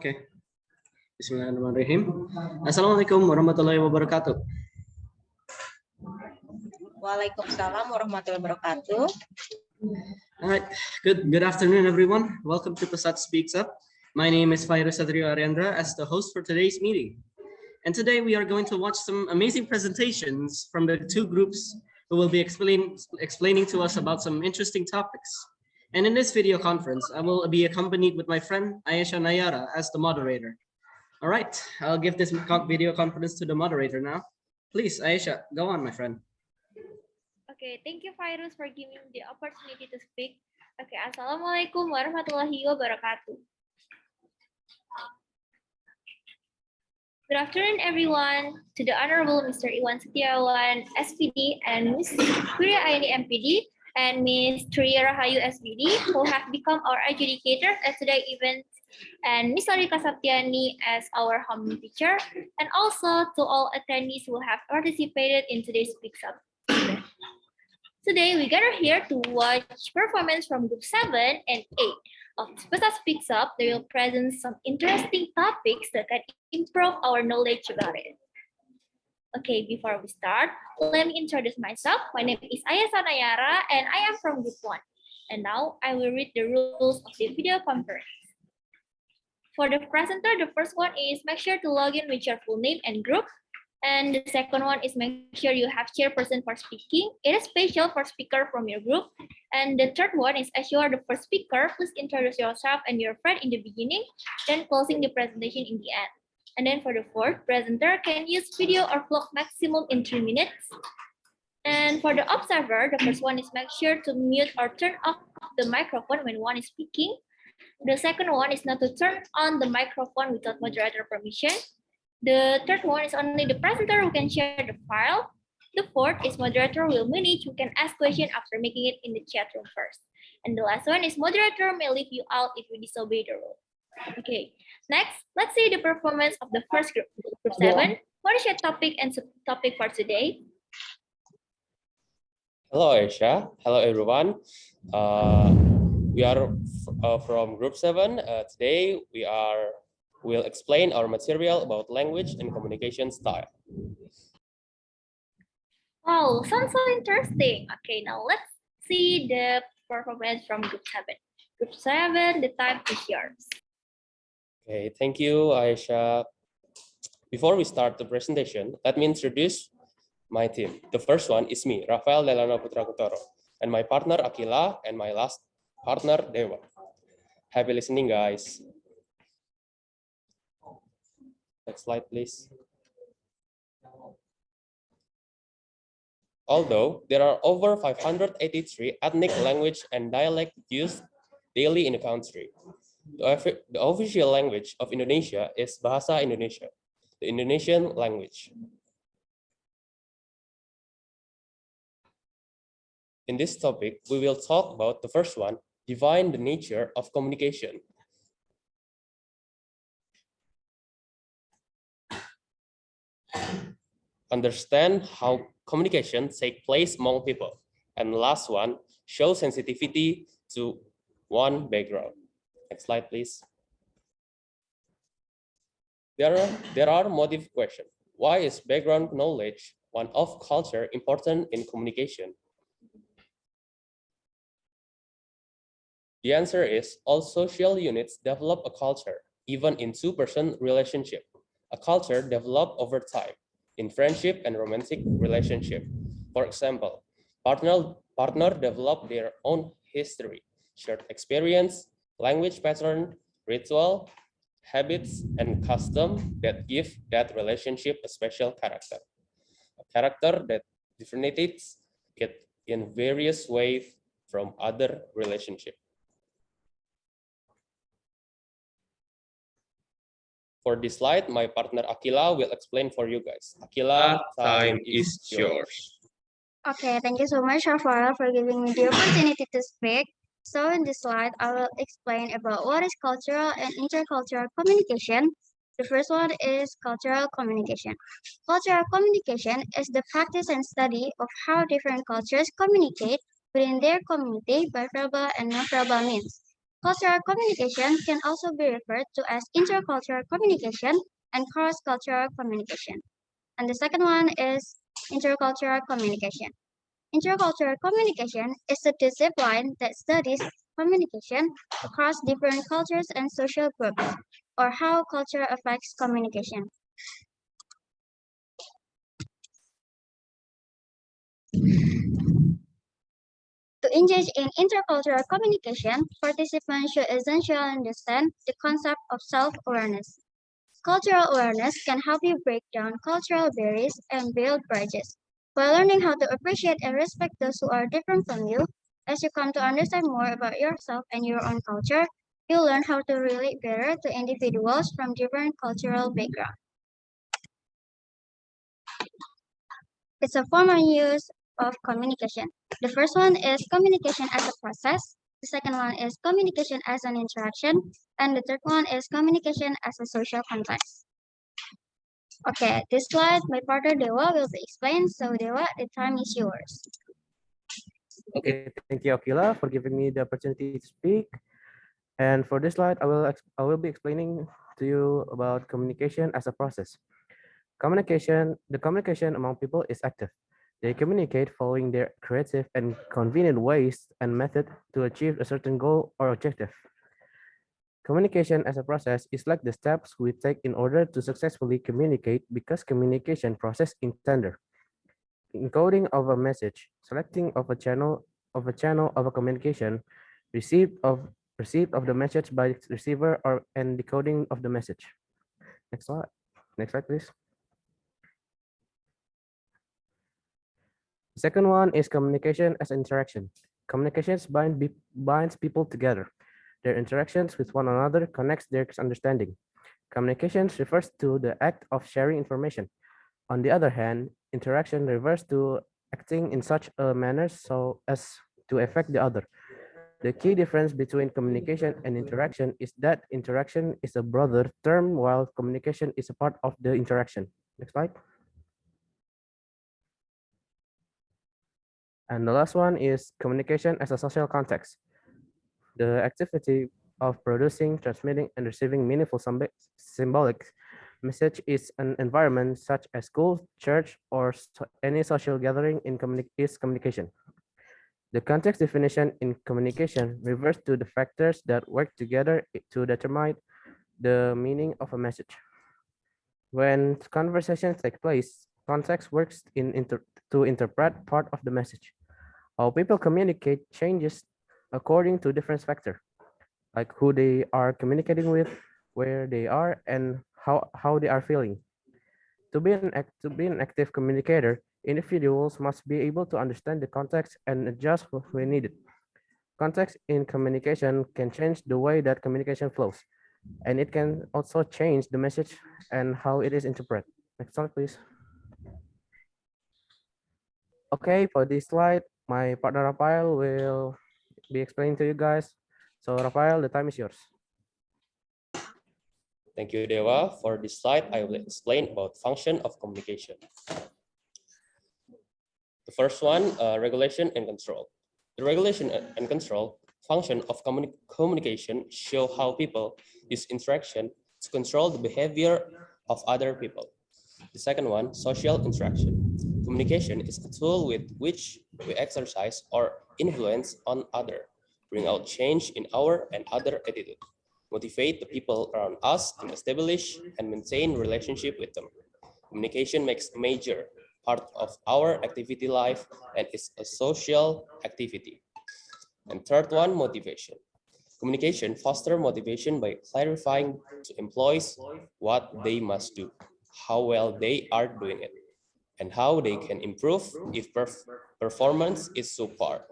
Oke. Bismillahirrahmanirrahim. Assalamualaikum warahmatullahi wabarakatuh. Waalaikumsalam warahmatullahi wabarakatuh. All right. Good afternoon, everyone. Welcome to Pesat Speaks Up. My name is Fairuz Satrio Ariandra as the host for today's meeting. And today we are going to watch some amazing presentations from the two groups who will be explaining to us about some interesting topics. And in this video conference, I will be accompanied with my friend Ayesha Nayara as the moderator. All right, I'll give this video conference to the moderator now. Please, Ayesha, go on, my friend. Okay, thank you, Fairuz, for giving me the opportunity to speak. Okay, Assalamualaikum warahmatullahi wabarakatuh. Good afternoon, everyone. To the Honorable Mr. Iwan Setiawan, SPD, and Ms. Surya Aini, MPD, and Ms. Triya Rahayu, SBD, who have become our adjudicators at today's event, and Ms. Sarika Saptiani as our home teacher, and also to all attendees who have participated in today's Speaks Up event. Today, we gather here to watch performance from Group 7 and 8 of Pesat Speaks Up. They will present some interesting topics that can improve our knowledge about it. Okay, before we start, let me introduce myself. My name is Ayesha Nayara, and I am from Group 1. And now I will read the rules of the video conference. For the presenter, the first one is make sure to log in with your full name and group. And the second one is make sure you have chairperson for speaking. It is special for speaker from your group. And the third one is as you are the first speaker, please introduce yourself and your friend in the beginning, then closing the presentation in the end. And then for the fourth, presenter can use video or vlog maximum in 3 minutes. And for the observer, the first one is make sure to mute or turn off the microphone when one is speaking. The second one is not to turn on the microphone without moderator permission. The third one is only the presenter who can share the file. The fourth is moderator will manage who can ask questions after making it in the chat room first. And the last one is moderator may leave you out if you disobey the rule. Okay, next, let's see the performance of the first group. Group 7, what is your topic and subtopic for today? Hello, Aisha. Hello, everyone. We are from Group 7. Today, we'll explain our material about language and communication style. Wow, sounds so interesting. Okay, now let's see the performance from Group 7. Group 7, the time is yours. Okay, thank you, Aisha. Before we start the presentation, let me introduce my team. The first one is me, Rafael Delano Putra Kutoro, and my partner Akila, and my last partner Dewa. Happy listening, guys. Next slide, please. Although there are over 583 ethnic language and dialect used daily in the country, the official language of Indonesia is Bahasa Indonesia, the Indonesian language. In this topic, we will talk about the first one, define the nature of communication. Understand how communication takes place among people. And the last one, show sensitivity to one background. Next slide, please. There are motive questions. Why is background knowledge, one of culture, important in communication? The answer is all social units develop a culture, even in two-person relationship. A culture developed over time in friendship and romantic relationship. For example, partner develop their own history, shared experience, language pattern, ritual, habits, and custom that give that relationship a special character. A character that differentiates it in various ways from other relationships. For this slide, my partner Akila will explain for you guys. Akila, time is yours. Okay, thank you so much, Rafael, for giving me the opportunity to speak. So in this slide, I will explain about what is cultural and intercultural communication. The first one is cultural communication. Cultural communication is the practice and study of how different cultures communicate within their community by verbal and non-verbal means. Cultural communication can also be referred to as intercultural communication and cross-cultural communication. And the second one is intercultural communication. Intercultural communication is a discipline that studies communication across different cultures and social groups, or how culture affects communication. To engage in intercultural communication, participants should essentially understand the concept of self-awareness. Cultural awareness can help you break down cultural barriers and build bridges. By learning how to appreciate and respect those who are different from you, as you come to understand more about yourself and your own culture, you'll learn how to relate better to individuals from different cultural backgrounds. It's a formal use of communication. The first one is communication as a process. The second one is communication as an interaction. And the third one is communication as a social context. Okay, this slide my partner Dewa will explain. So Dewa, the time is yours. Okay, thank you, Akila, for giving me the opportunity to speak. And for this slide, I will be explaining to you about communication as a process. The communication among people is active. They communicate following their creative and convenient ways and method to achieve a certain goal or objective. Communication as a process is like the steps we take in order to successfully communicate, because communication process in tender. Encoding of a message, selecting of a channel of a communication, receipt of the message by receiver, or and decoding of the message. Next slide. Next slide, please. Second one is communication as interaction. Communications binds people together. Their interactions with one another connects their understanding. Communications refers to the act of sharing information. On the other hand, interaction refers to acting in such a manner so as to affect the other. The key difference between communication and interaction is that interaction is a broader term, while communication is a part of the interaction. Next slide. And the last one is communication as a social context. The activity of producing, transmitting, and receiving meaningful symbolic message is an environment such as school, church, or any social gathering is communication. The context definition in communication refers to the factors that work together to determine the meaning of a message. When conversations take place, context works to interpret part of the message. How people communicate changes according to different factors, like who they are communicating with, where they are, and how they are feeling. To be an active communicator, individuals must be able to understand the context and adjust when needed. Context in communication can change the way that communication flows, and it can also change the message and how it is interpreted. Next slide, please. Okay, for this slide, my partner Rafael will be explaining to you guys. So Rafael, the time is yours. Thank you, Dewa. For this slide, I will explain about function of communication. The first one, regulation and control. The regulation and control function of communication show how people use interaction to control the behavior of other people. The second one, social interaction. Communication is a tool with which we exercise or influence on others, bring out change in our and other attitude, motivate the people around us, and establish and maintain relationship with them. Communication makes a major part of our activity life and is a social activity. And third one, motivation. Communication fosters motivation by clarifying to employees what they must do, how well they are doing it, and how they can improve if performance is subpar.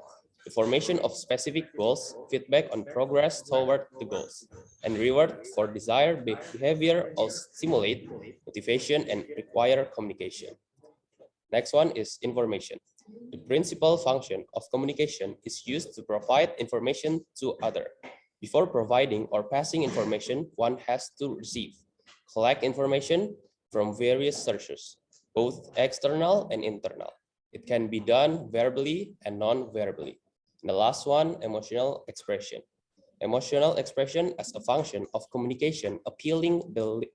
The formation of specific goals, feedback on progress toward the goals, and reward for desired behavior all stimulate motivation and require communication. Next one is information. The principal function of communication is used to provide information to others. Before providing or passing information, one has to receive, collect information from various sources, both external and internal. It can be done verbally and non-verbally. And the last one, emotional expression. Emotional expression as a function of communication, appealing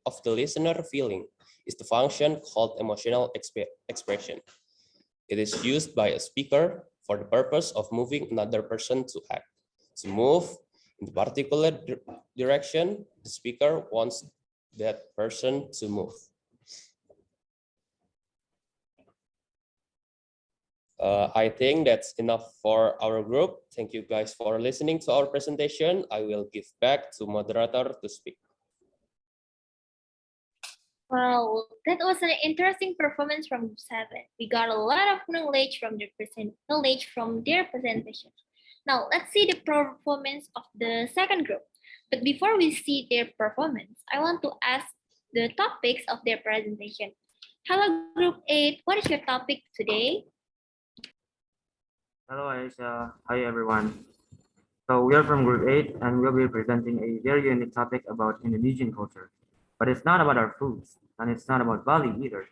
of the listener feeling, is the function called emotional expression. It is used by a speaker for the purpose of moving another person to act. To move in the particular direction, the speaker wants that person to move. I think that's enough for our group. Thank you guys for listening to our presentation. I will give back to moderator to speak. Wow, that was an interesting performance from Group 7. We got a lot of knowledge from their presentation. Now, let's see the performance of the second group. But before we see their performance, I want to ask the topics of their presentation. Hello, Group 8. What is your topic today? Hello, Aisha. Hi, everyone. So we are from Group 8 and we'll be presenting a very unique topic about Indonesian culture. But it's not about our foods and it's not about Bali either.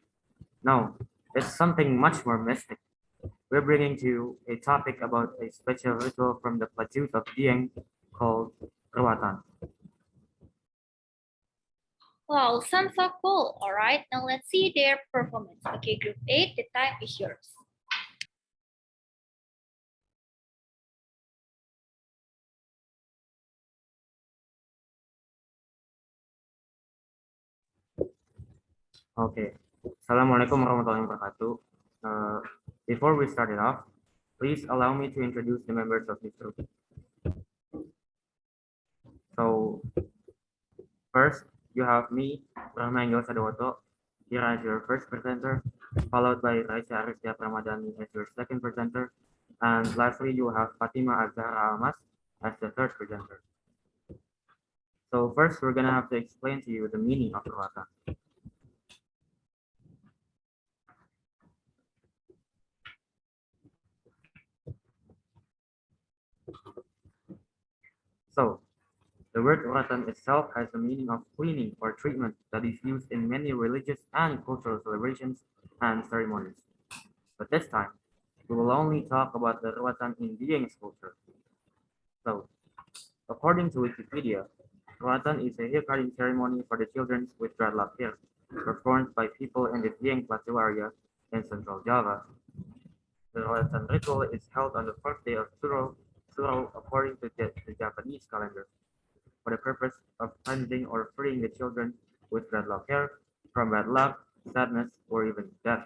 No, it's something much more mystic. We're bringing to you a topic about a special ritual from the platoon of Dieng called Rawatan. Wow, sounds so cool. All right, now let's see their performance. Okay, Group 8, the time is yours. Okay. Assalamualaikum warahmatullahi wabarakatuh. Before we start it off, please allow me to introduce the members of this group. So first, you have me, Rahmanyo Sadawato, here as your first presenter, followed by Raisya Arisya Pramadani as your second presenter, and lastly, you have Fatima Azhara Almas as the third presenter. So first, we're gonna have to explain to you the meaning of Rawatan. So, the word Rawatan itself has the meaning of cleaning or treatment that is used in many religious and cultural celebrations and ceremonies. But this time, we will only talk about the Rawatan in Dieng's culture. So, according to Wikipedia, Rawatan is a hair cutting ceremony for the children with dreadlock hair, performed by people in the Dieng Plateau area in central Java. The Rawatan ritual is held on the first day of Suro according to the Japanese calendar, for the purpose of cleansing or freeing the children with dreadlock hair from bad luck, sadness, or even death.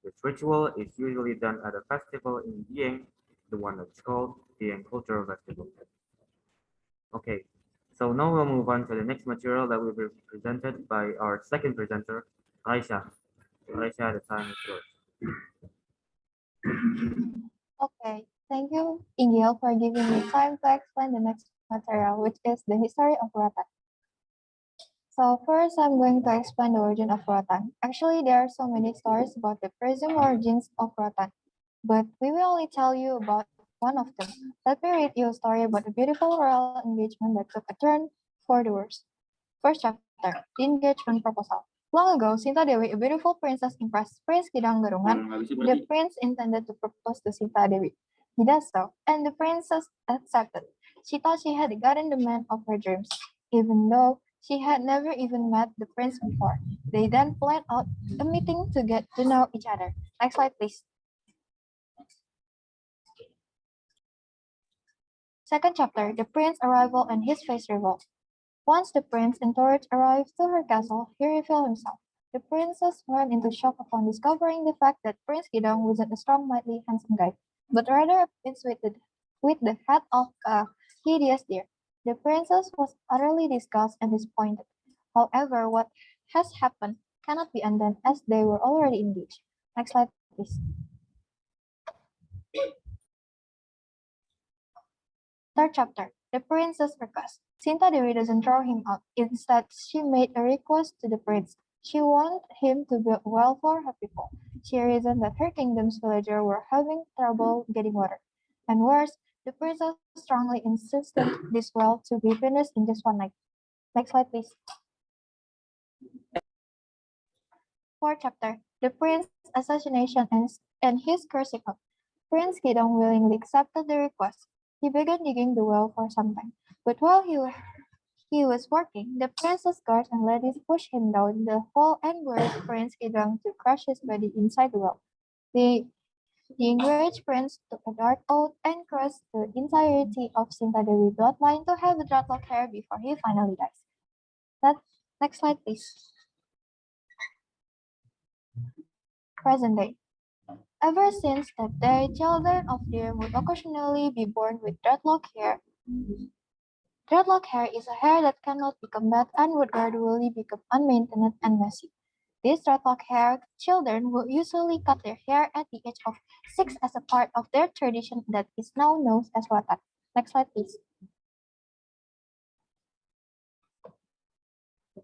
This ritual is usually done at a festival in Dieng, the one that's called Dieng Cultural Festival. Okay, so now we'll move on to the next material that will be presented by our second presenter, Raisha. Raisha, the time is yours. Okay, thank you, Ingil, for giving me time to explain the next material, which is the history of Rotan. So first, I'm going to explain the origin of Rotan. Actually, there are so many stories about the presumed origins of Rotan, but we will only tell you about one of them. Let me read you a story about a beautiful royal engagement that took a turn for the worse. First chapter, the engagement proposal. Long ago, Sinta Dewi, a beautiful princess, impressed Prince Kidang Garungan. The prince intended to propose to Sinta Dewi. He does so, and the princess accepted. She thought she had gotten the man of her dreams, even though she had never even met the prince before. They then planned out a meeting to get to know each other. Next slide, please. Second chapter, the prince's arrival and his face revealed. Once the prince entourage arrived to her castle, he revealed himself. The princess went into shock upon discovering the fact that Prince Kidong wasn't a strong, mighty, handsome guy, but rather a prince with the head of a hideous deer. The princess was utterly disgusted and disappointed. However, what has happened cannot be undone as they were already engaged. Next slide, please. Third chapter, the prince's request. Sinta Dewi doesn't throw him out. Instead, she made a request to the prince. She wanted him to build well for her people. She reasoned that her kingdom's villagers were having trouble getting water. And worse, the princess strongly insisted this well to be finished in just one night. Next slide, please. Fourth chapter, the prince's assassination and his cursing out. Prince Kidong willingly accepted the request. He began digging the well for some time, but while he was working, the prince's guards and ladies pushed him down the hole and worried Prince Kidang to crush his body inside the well. The enraged prince took a dark oath and cursed the entirety of Sintadewi bloodline to have a dreadlock hair before he finally dies. Next slide, please. Present day. Ever since that day, children of Dieng would occasionally be born with dreadlock hair. Dreadlock hair is a hair that cannot be combed and would gradually become unmaintained and messy. These dreadlock hair children will usually cut their hair at the age of 6 as a part of their tradition that is now known as Rotan. Next slide, please.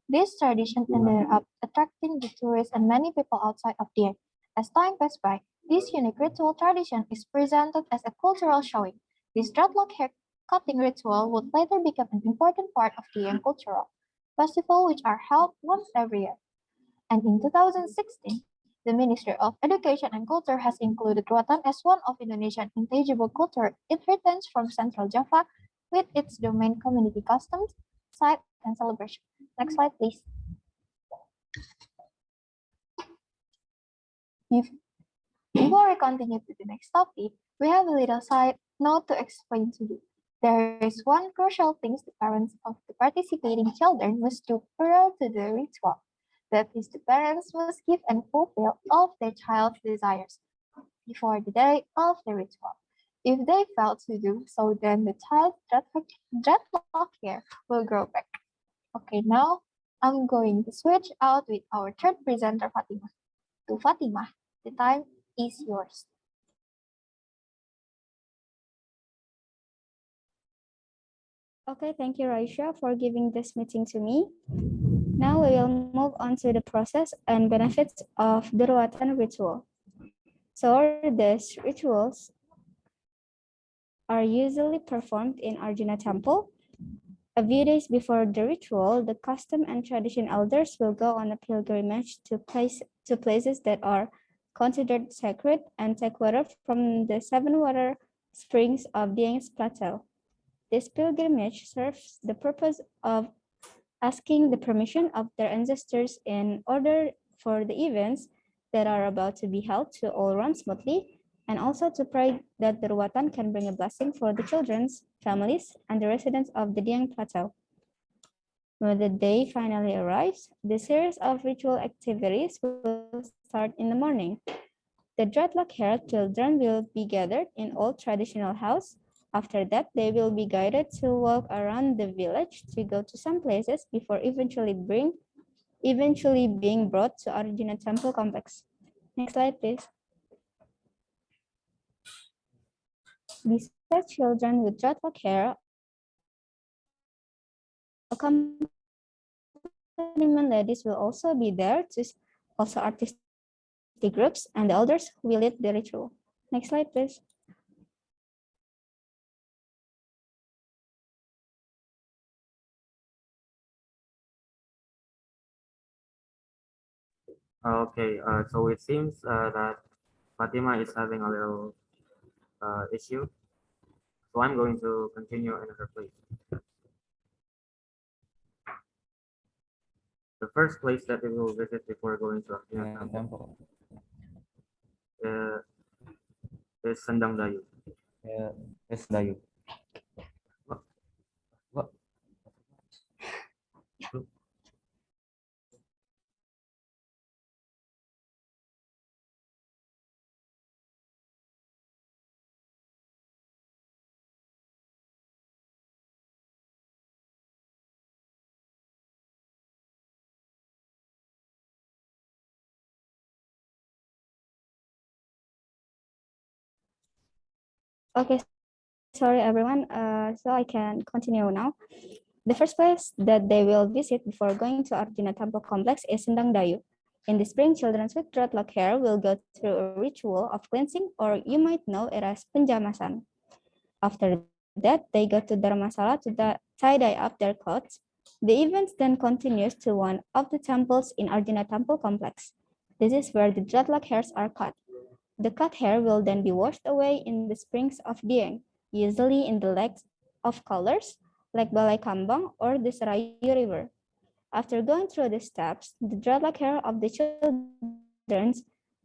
This tradition ended up attracting the tourists and many people outside of Dieng. As time passed by, this unique ritual tradition is presented as a cultural showing. This dreadlock hair cutting ritual would later become an important part of Dieng cultural festival, which are held once every year. And in 2016, the Ministry of Education and Culture has included Rotan as one of Indonesian intangible culture inheritance from Central Java with its domain community customs, site, and celebration. Next slide, please. Before we continue to the next topic, we have a little side note to explain to you. There is one crucial thing the parents of the participating children must do prior to the ritual. That is, the parents must give and fulfill all of their child's desires before the day of the ritual. If they fail to do so, then the child's dreadlock hair will grow back. Okay, now I'm going to switch out with our third presenter, Fatima. To Fatima, the time is yours. Okay, thank you, Raisha, for giving this meeting to me. Now we will move on to the process and benefits of the Ruatan ritual. So these rituals are usually performed in Arjuna Temple. A few days before the ritual, the custom and tradition elders will go on a pilgrimage to places that are considered sacred and take water from the 7 water springs of Dieng's plateau. This pilgrimage serves the purpose of asking the permission of their ancestors in order for the events that are about to be held to all run smoothly, and also to pray that the Ruatan can bring a blessing for the children's families and the residents of the Dieng Plateau. When the day finally arrives, the series of ritual activities will start in the morning. The dreadlock-haired children will be gathered in old traditional house. After that, they will be guided to walk around the village to go to some places before eventually being brought to Arjuna Temple complex. Next slide, please. Besides children with dreadlock hair, accompaniment ladies will also be there to also artistic groups and the elders who will lead the ritual. Next slide, please. Okay, so it seems that Fatima is having a little issue. So I'm going to continue in her place. The first place that we will visit before going to Arjuna Temple is Sendang Dayu. Yeah, it's Dayu. What? Okay, sorry everyone. So I can continue now. The first place that they will visit before going to Arjuna Temple complex is Sendang Dayu. In the spring, children with dreadlock hair will go through a ritual of cleansing, or you might know it as penjamasan. After that, they go to Dharmasala to tie-dye up their clothes. The event then continues to one of the temples in Arjuna Temple complex. This is where the dreadlock hairs are cut. The cut hair will then be washed away in the springs of Dieng. usually in the lakes of colors like Balai Kambang or the Serayu River. After going through these steps, the dreadlock hair of the children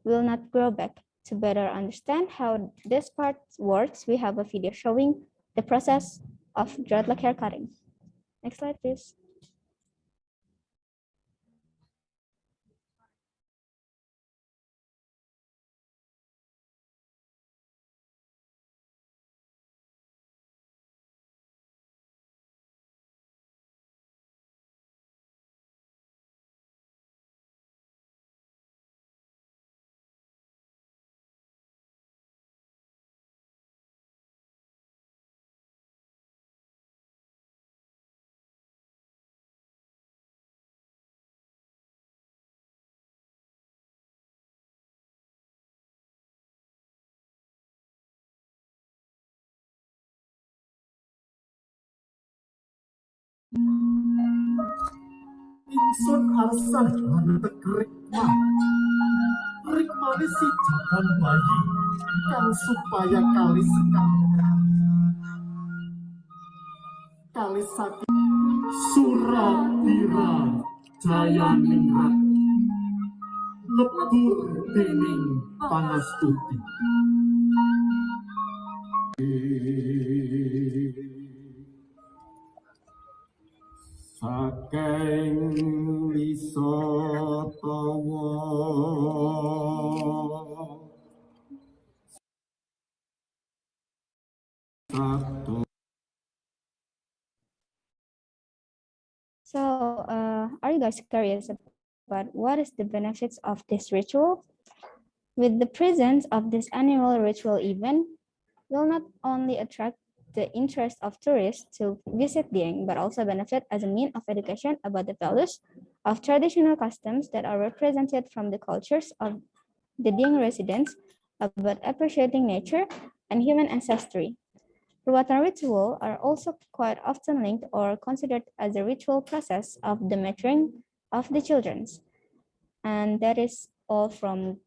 will not grow back. To better understand how this part works, we have a video showing the process of dreadlock hair cutting. Next slide, please. Ingsun arsah hantek rikmah. Rikmah si jaban bayi kang supaya kali sekang. Kali saking Surabira Jaya Ningrat lebur dening pangastuti. Saking wisotawa sato. So, are you guys curious about what is the benefits of this ritual? With the presence of this annual ritual event, will not only attract the interest of tourists to visit Dieng, but also benefit as a means of education about the values of traditional customs that are represented from the cultures of the Dieng residents, about appreciating nature and human ancestry. Ruatan ritual are also quite often linked or considered as a ritual process of the maturing of the children. And that is all from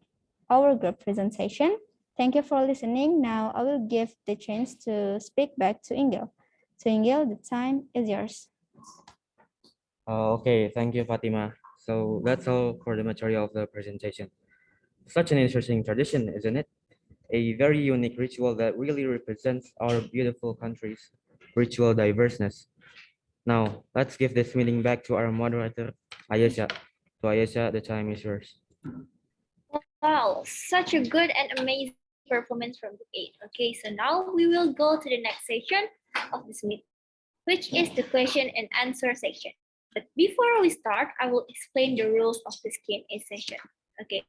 our group presentation. Thank you for listening. Now I will give the chance to speak back to Ingel. So Ingel, the time is yours. Okay, thank you, Fatima. So that's all for the material of the presentation. Such an interesting tradition, isn't it? A very unique ritual that really represents our beautiful country's ritual diverseness. Now, let's give this meeting back to our moderator, Ayesha. So Ayesha, the time is yours. Wow, such a good and amazing performance from Group 8. Okay, so now we will go to the next section of this meeting, which is the question and answer section. But before we start, I will explain the rules of this Q&A session. Okay.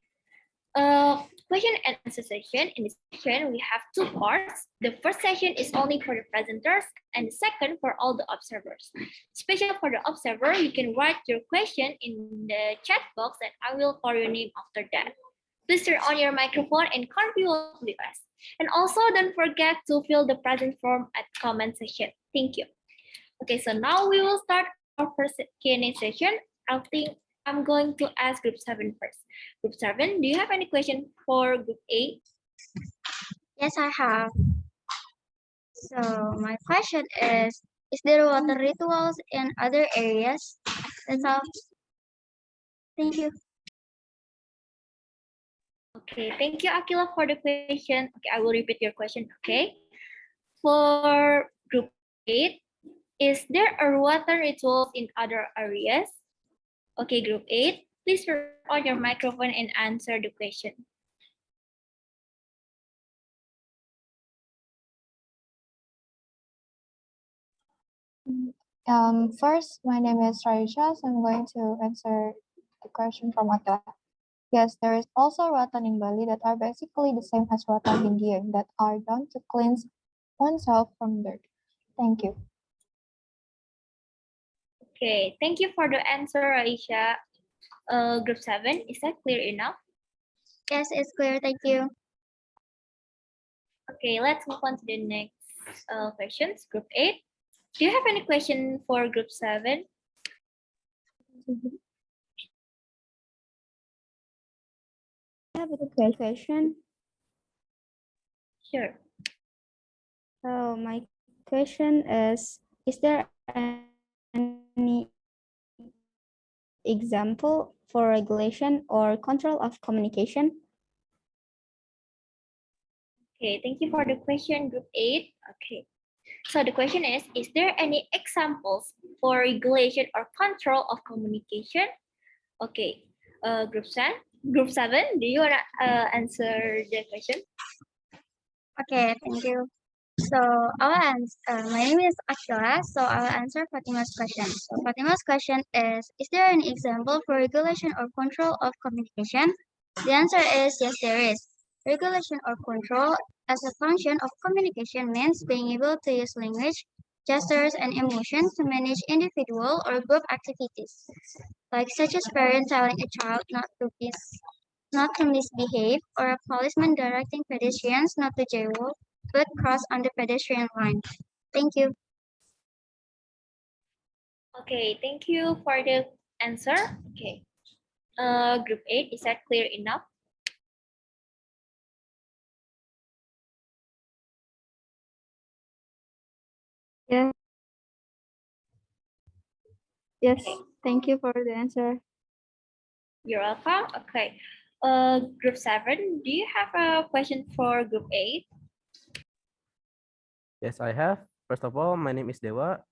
Question and answer session. In this session, we have two parts. The first session is only for the presenters, and the second for all the observers. Especially for the observer, you can write your question in the chat box, and I will call your name after that. Please turn on your microphone and contribute with us. And also, don't forget to fill the present form at comment section. Thank you. Okay, so now we will start our first Q&A session. I think I'm going to ask Group 7 first. Group 7, do you have any question for Group 8? Yes, I have. So my question is there water rituals in other areas? That's all. Thank you. Okay, thank you, Akila, for the question. Okay, I will repeat your question, okay? For Group 8, is there a water rituals in other areas? Okay, Group 8, please turn on your microphone and answer the question. First, my name is Raisha, so I'm going to answer the question from Akila. Yes, there is also rotan in Bali that are basically the same as rotan in Dieng that are done to cleanse oneself from dirt. Thank you. Okay, thank you for the answer, Aisha. Group 7, is that clear enough? Yes, it's clear. Thank you. Okay, let's move on to the next questions. Group 8, do you have any question for Group 7? I have a question. Sure. So my question is there any example for regulation or control of communication? Okay, thank you for the question, Group 8. Okay, so the question is there any examples for regulation or control of communication? Okay, Group 7, do you want to answer the question? Okay, thank you. So my name is Akila, so I'll answer Fatima's question. So Fatima's question is there an example for regulation or control of communication? The answer is yes, there is. Regulation or control as a function of communication means being able to use language, gestures, and emotion to manage individual or group activities, like such as parents telling a child not to misbehave, or a policeman directing pedestrians not to jaywalk but cross on the pedestrian line. Thank you. Okay, thank you for the answer. Okay, Group 8, is that clear enough? Yes. Yes. Okay. Thank you for the answer. You're welcome. Okay, Group 7, do you have a question for Group 8? Yes, I have. First of all, my name is Dewa.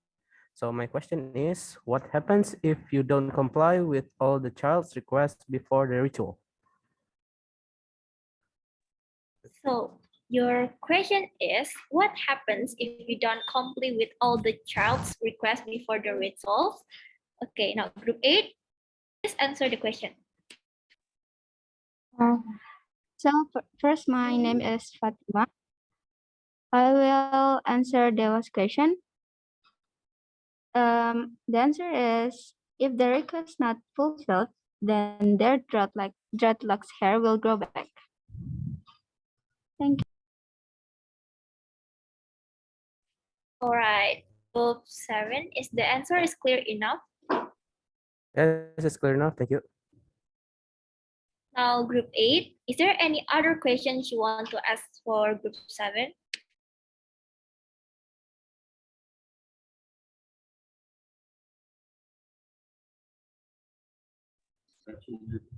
So my question is, what happens if you don't comply with all the child's requests before the ritual? So your question is, what happens if you don't comply with all the child's requests before the rituals? Okay, now Group 8, please answer the question. So first, my name is Fatima. I will answer Dewa's question. The answer is if the request not fulfilled, then their dreadlocks hair will grow back. Thank you. All right, Group 7, is the answer is clear enough? Yes, it's clear enough. Thank you. Now Group 8, is there any other questions you want to ask for Group 7?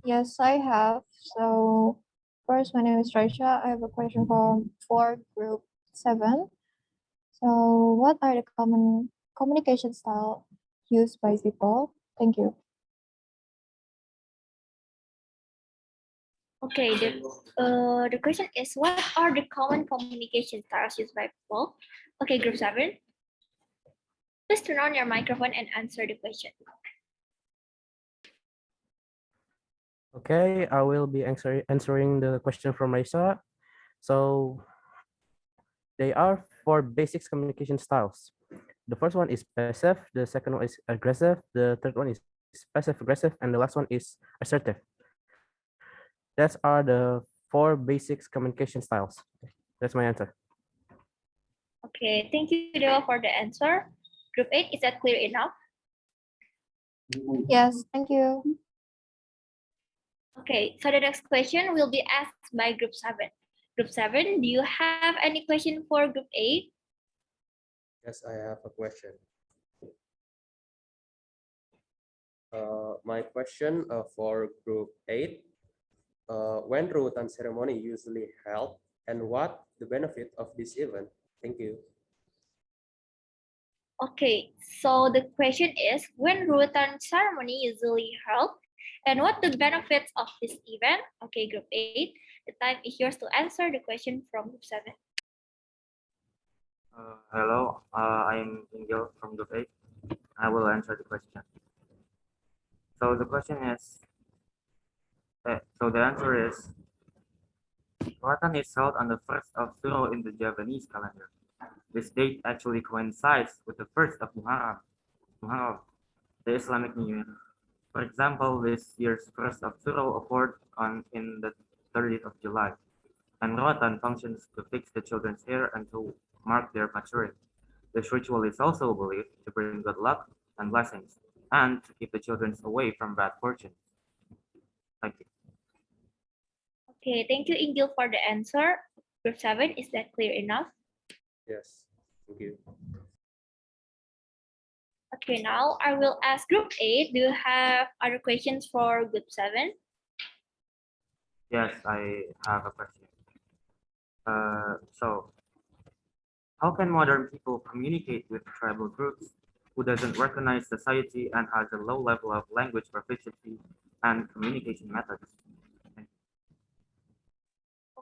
Yes, I have. So first, my name is Raisha. I have a question for group 7. So what are the common communication style used by people? Thank you. Okay, the question is, what are the common communication styles used by people? Okay, Group 7, please turn on your microphone and answer the question. Okay, I will be answering the question from Raisa. So they are four basic communication styles. The first one is passive, the second one is aggressive, the third one is passive aggressive, and the last one is assertive. That's are the four basic communication styles. That's my answer. Okay, thank you, Dewa, for the answer. Group 8, is that clear enough? Yes, thank you. Okay, so the next question will be asked by Group 7. Group 7, do you have any question for Group 8? Yes, I have a question. My question for Group 8, when Rutan ceremony usually held and what the benefit of this event? Thank you. Okay, so the question is, when Rutan ceremony usually held and what the benefits of this event? Okay, Group 8, the time is yours to answer the question from Group 7. Hello, I'm Ingil from Group 8. I will answer the question. So the question is, so the answer is, Ratan is held on the 1st of Suro in the Javanese calendar. This date actually coincides with the 1st of Muharram, the Islamic New Year. For example, this year's 1st of Suro occurred in the 30th of July, and Ratan functions to fix the children's hair and to mark their maturity. This ritual is also believed to bring good luck and blessings, and to keep the children away from bad fortune. Thank you. Okay, thank you, Ingil, for the answer. Group 7, is that clear enough? Yes. Thank you. Okay, now I will ask group 8. Do you have other questions for group 7? Yes, I have a question. So how can modern people communicate with tribal groups who doesn't recognize society and has a low level of language proficiency and communication methods?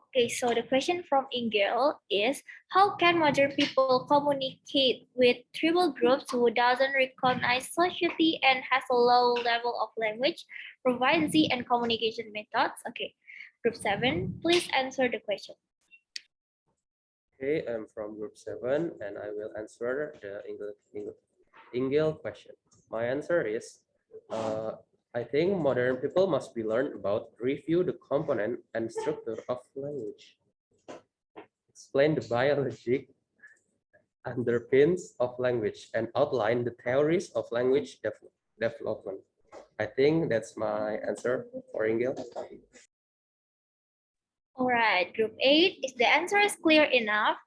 Okay, so the question from Ingel is, how can modern people communicate with tribal groups who doesn't recognize society and has a low level of language, proficiency, and communication methods? Okay, group 7, please answer the question. Okay, I'm from group 7 and I will answer the Ingel question. My answer is, I think modern people must be learned about review the component and structure of language, explain the biology underpins of language, and outline the theories of language development. I think that's my answer for Ingel. All right, group 8, is the answer is clear enough?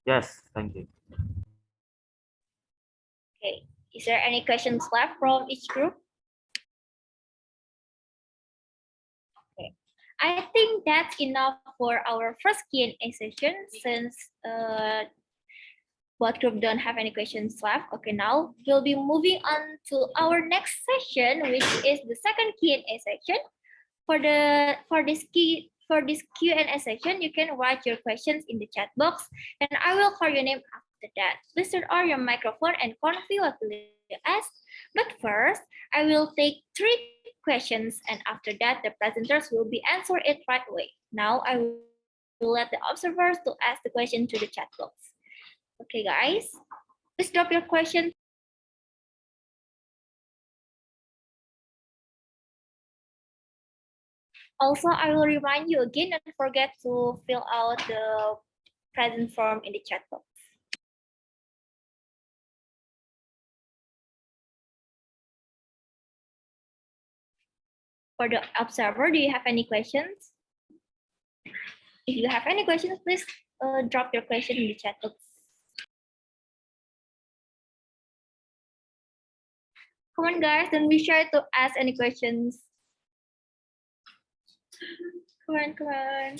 Yes, thank you. Okay, is there any questions left from each group? Okay, I think that's enough for our first Q&A session since both group don't have any questions left. Okay, now we'll be moving on to our next session, which is the second Q&A section. For this Q&A section, you can write your questions in the chat box, and I will call your name after that. Please turn on your microphone and convey what will you ask. But first, I will take 3 questions, and after that, the presenters will be answer it right away. Now, I will let the observers to ask the question to the chat box. Okay, guys, please drop your question. Also, I will remind you again, don't forget to fill out the present form in the chat box. For the observer, do you have any questions? If you have any questions, please drop your question in the chat box. Come on, guys, don't be shy to ask any questions. Come on, come on.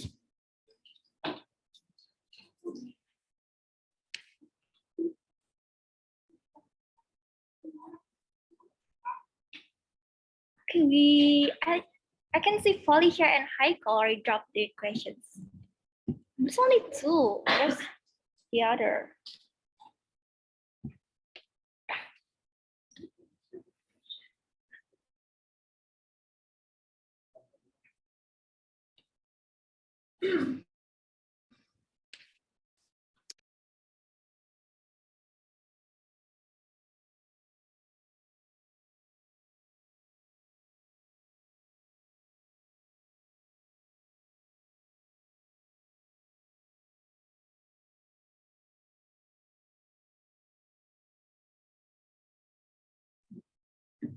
Okay, I can see Felicia and Heiko already dropped their questions. There's only 2. Where's the other?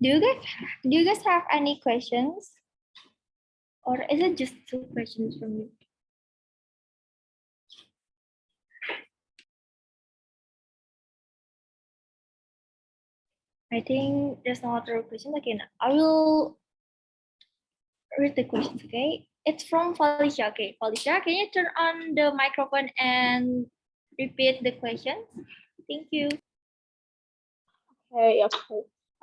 Do you guys have any questions? Or is it just 2 questions from you? I think there's no other questions. Again, I will read the questions, okay? It's from Felicia. Okay, Felicia, can you turn on the microphone and repeat the questions? Thank you. Okay.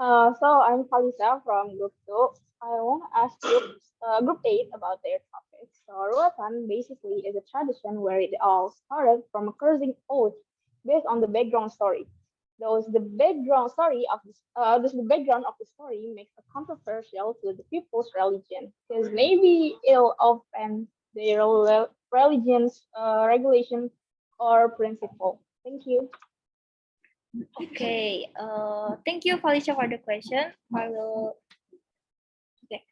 So I'm Felicia from Group 2. I want to ask Group 8 about their topic. So Ruatan basically is a tradition where it all started from a cursing oath based on the background story. Thus, the background of the story makes it controversial to the people's religion because maybe it'll offend their religion's regulation or principle. Thank you. Okay, thank you, Felicia, for the question. I will, okay.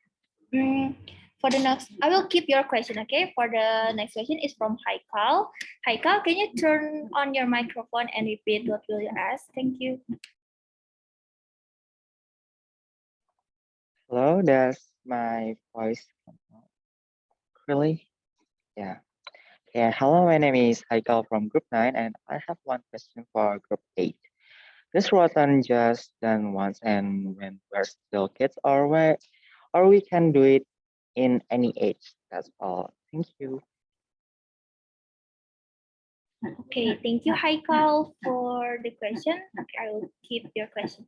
For the next, I will keep your question, okay? For the next question is from Haikal. Haikal, can you turn on your microphone and repeat what will you ask? Thank you. Hello, that's my voice. Really? Yeah. Okay, hello, my name is Haikal from Group 9, and I have one question for Group 8. This wasn't just done once and when we're still kids, or we can do it in any age. That's all. Thank you. Okay, thank you, Haikal, for the question. Okay, I will keep your question.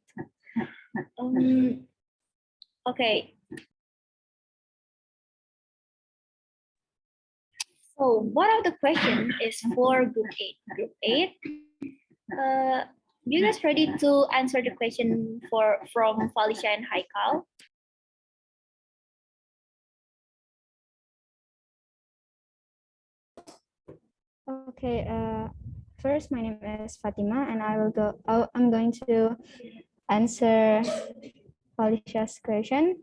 Okay. So one of the question is for Group 8. Group 8, you guys ready to answer the question from Felicia and Haikal? Okay, first my name is Fatima and I'm going to answer Felicia's question.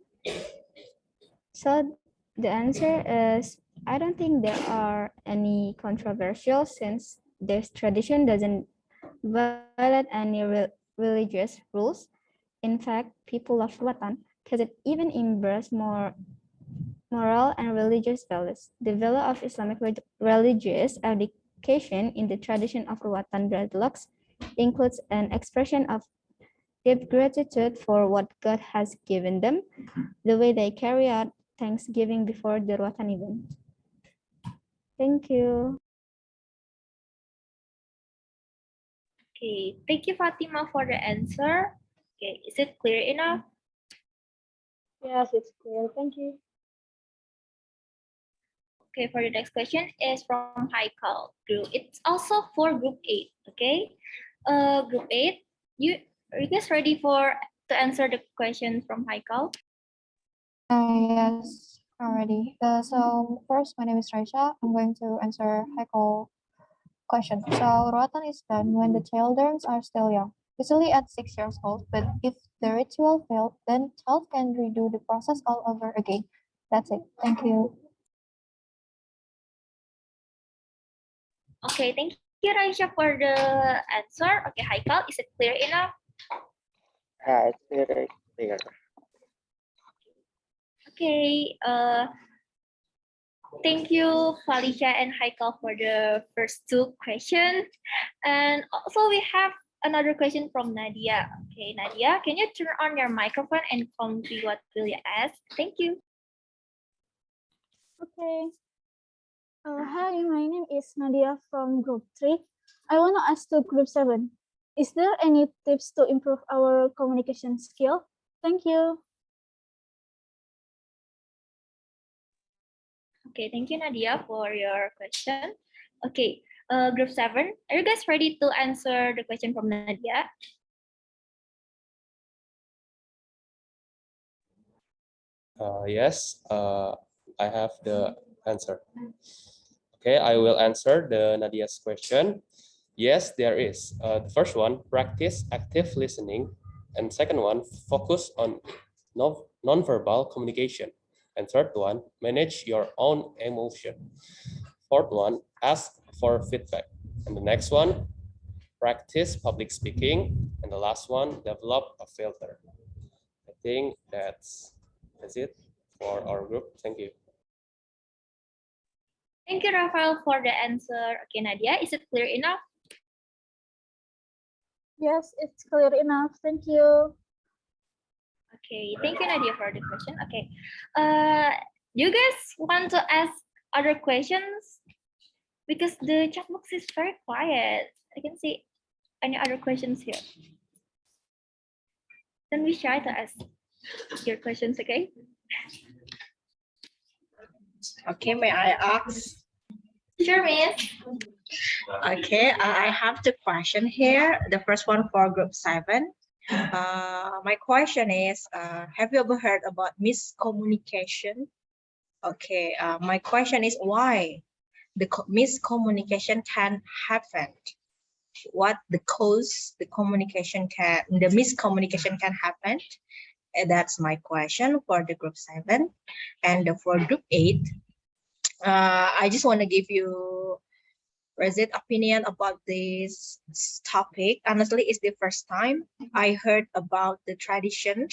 So the answer is, I don't think there are any controversial since this tradition doesn't violate any religious rules. In fact, people of Ruatan because it even embraces more moral and religious values. The value of Islamic religious education in the tradition of Ruatan Dreadlocks includes an expression of deep gratitude for what God has given them, the way they carry out Thanksgiving before the Ruatan event. Thank you. Okay, thank you, Fatima, for the answer. Okay, is it clear enough? Yes, it's clear. Thank you. Okay, for the next question is from Haikal group. It's also for Group 8. Okay, Group 8, are you guys ready to answer the question from Haikal? Yes, already. So first, my name is Raisha. I'm going to answer Haikal question. So Ruatan is done when the children are still young, usually at 6 years old. But if the ritual failed, then child can redo the process all over again. That's it. Thank you. Okay, thank you, Raisha, for the answer. Okay, Haikal, is it clear enough? Yeah, it's very clear. Okay, thank you, Felicia and Haikal, for the first two questions. And also we have another question from Nadia. Okay, Nadia, can you turn on your microphone and convey what will you ask? Thank you. Okay. Hi, my name is Nadia from Group 3. I want to ask to Group 7. Is there any tips to improve our communication skill? Thank you. Okay, thank you, Nadia, for your question. Okay, Group 7, are you guys ready to answer the question from Nadia? Yes, I have the answer. Okay, I will answer the Nadia's question. Yes, there is. The first one, practice active listening. And second one, focus on non-verbal communication. And third one, manage your own emotion. Fourth one, ask for feedback. And the next one, practice public speaking. And the last one, develop a filter. I think that's it for our group. Thank you. Thank you, Rafael, for the answer. Okay, Nadia, is it clear enough? Yes, it's clear enough. Thank you. Okay, thank you, Nadia, for the question. Okay, you guys want to ask other questions? Because the chat box is very quiet. I can see any other questions here. Don't be shy to ask your questions, okay? Okay, may I ask? Sure, miss. Okay, I have the question here. The first one for Group 7. My question is, have you ever heard about miscommunication? Okay, my question is why the miscommunication can happen? What the cause the miscommunication can happen? That's my question for the Group 7. And for Group 8, I just want to give you Razit opinion about this topic. Honestly, it's the first time I heard about the tradition,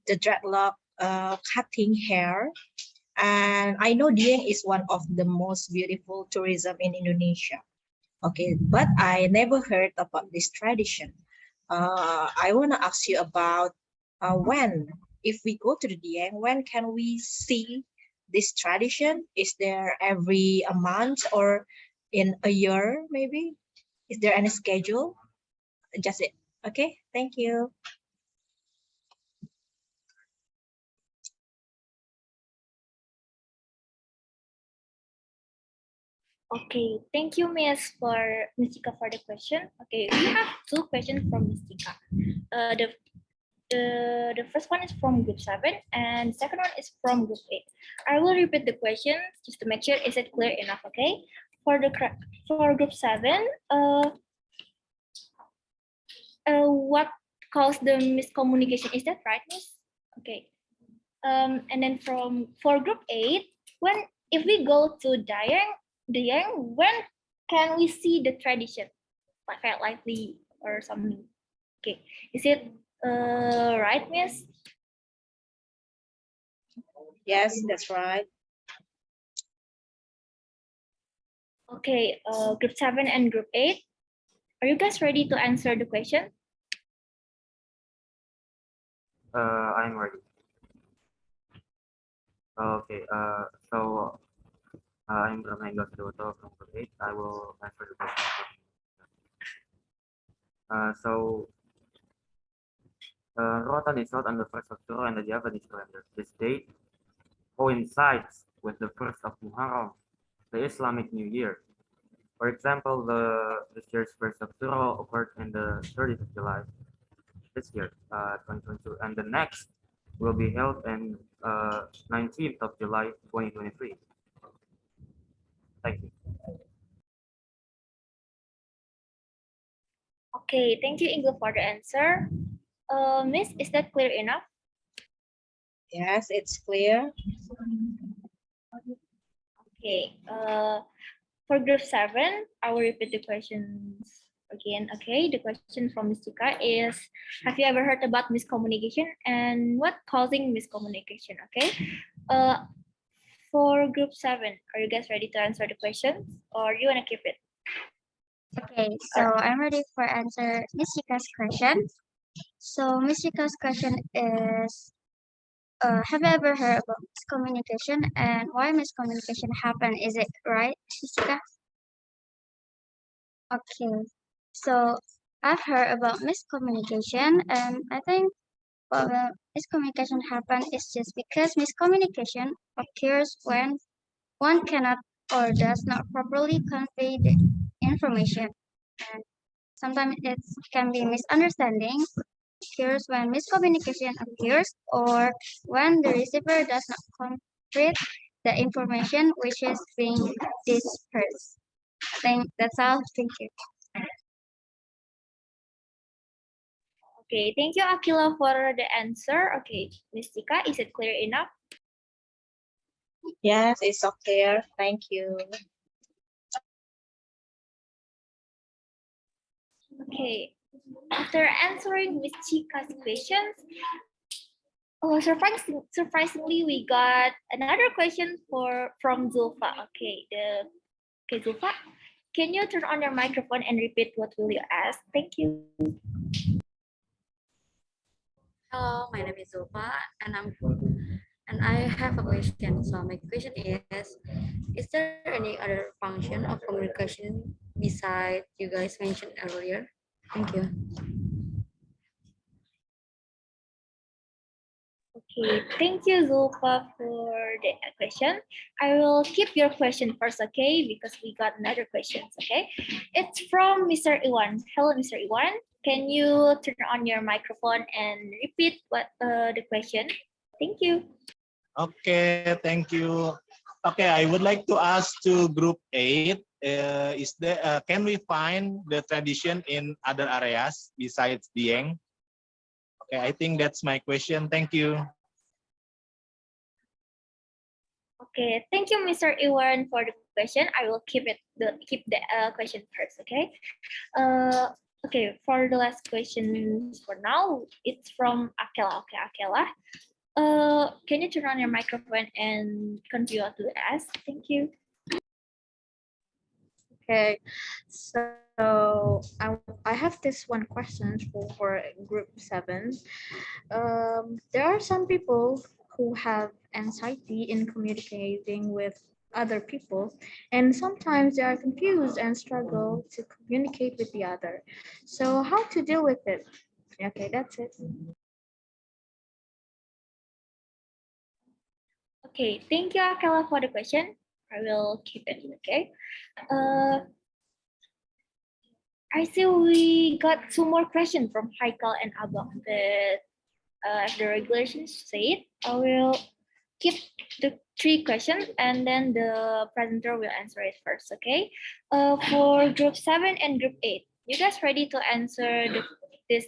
the dreadlock cutting hair. And I know Dieng is one of the most beautiful tourism in Indonesia. Okay, but I never heard about this tradition. I want to ask you about when, if we go to the Dieng, when can we see this tradition? Is there every a month or in a year maybe? Is there any schedule? Just it. Okay, thank you. Okay, thank you, Miss Tika for the question. Okay, we have two questions from Miss Tika. The first one is from group 7 and second one is from group 8. I will repeat the questions just to make sure is it clear enough, okay? For group 7, what caused the miscommunication? Is that right, Miss? Okay. And then for group 8, if we go to Dieng, when can we see the tradition? Like lightly or something. Okay. Is it right, Miss? Yes, that's right. Okay, group 7 and group 8. Are you guys ready to answer the question? I'm ready. Okay, so I'm Ramendo Sidoto from Group 8. I will answer the question. Rotan is held on the 1st of Suro and the Javanese calendar. This date coincides with the 1st of Muharram, the Islamic New Year. For example, this year's 1st of Suro occurred in the 30th of July this year, 2022, and the next will be held in 19th of July, 2023. Thank you. Okay, thank you, Ingo, for the answer. Miss, is that clear enough? Yes, it's clear. Okay. For group 7, I will repeat the questions again. Okay, the question from Ms. Tika is, have you ever heard about miscommunication and what causing miscommunication? Okay. For group 7, are you guys ready to answer the questions or you want to keep it? Okay, so I'm ready for answer Miss Chika's question. So Miss Chika's question is, have you ever heard about miscommunication and why miscommunication happen? Is it right, Miss Chika? Okay, so I've heard about miscommunication, and I think what will miscommunication happen is just because miscommunication occurs when one cannot or does not properly convey the information. And sometimes it can be misunderstanding occurs when miscommunication occurs or when the receiver does not complete the information which is being dispersed. I think that's all. Thank you. Okay, thank you, Akila, for the answer. Okay, Ms. Tika, is it clear enough? Yes, it's okay. Thank you. Okay, after answering Ms. Chika's questions, surprisingly, we got another question from Zulfa. Okay, Zulfa, can you turn on your microphone and repeat what will you ask? Thank you. Hello, my name is Zulfa, and I have a question. So my question is there any other function of communication besides you guys mentioned earlier? Thank you. Okay, thank you, Zulfa, for the question. I will keep your question first, okay? Because we got another question, okay? It's from Mr. Iwan. Hello, Mr. Iwan. Can you turn on your microphone and repeat what the question? Thank you. Okay, thank you. Okay, I would like to ask to Group 8, can we find the tradition in other areas besides Dieng? Okay, I think that's my question. Thank you. Okay, thank you, Mr. Iwan, for the question. I will keep the question first. Okay. Okay, for the last question for now, it's from Akela. Okay, Akela, Can you turn on your microphone and continue to ask? Thank you. Okay, so I have this one question for group 7. There are some people who have anxiety in communicating with other people, and sometimes they are confused and struggle to communicate with the other. So how to deal with it? Okay, that's it. Okay, thank you, Akela, for the question. I will keep it. Okay. I see we got 2 more questions from Haikal and Abang, but as the regulations say it, I will keep the 3 questions and then the presenter will answer it first, okay? For group 7 and group 8, you guys ready to answer this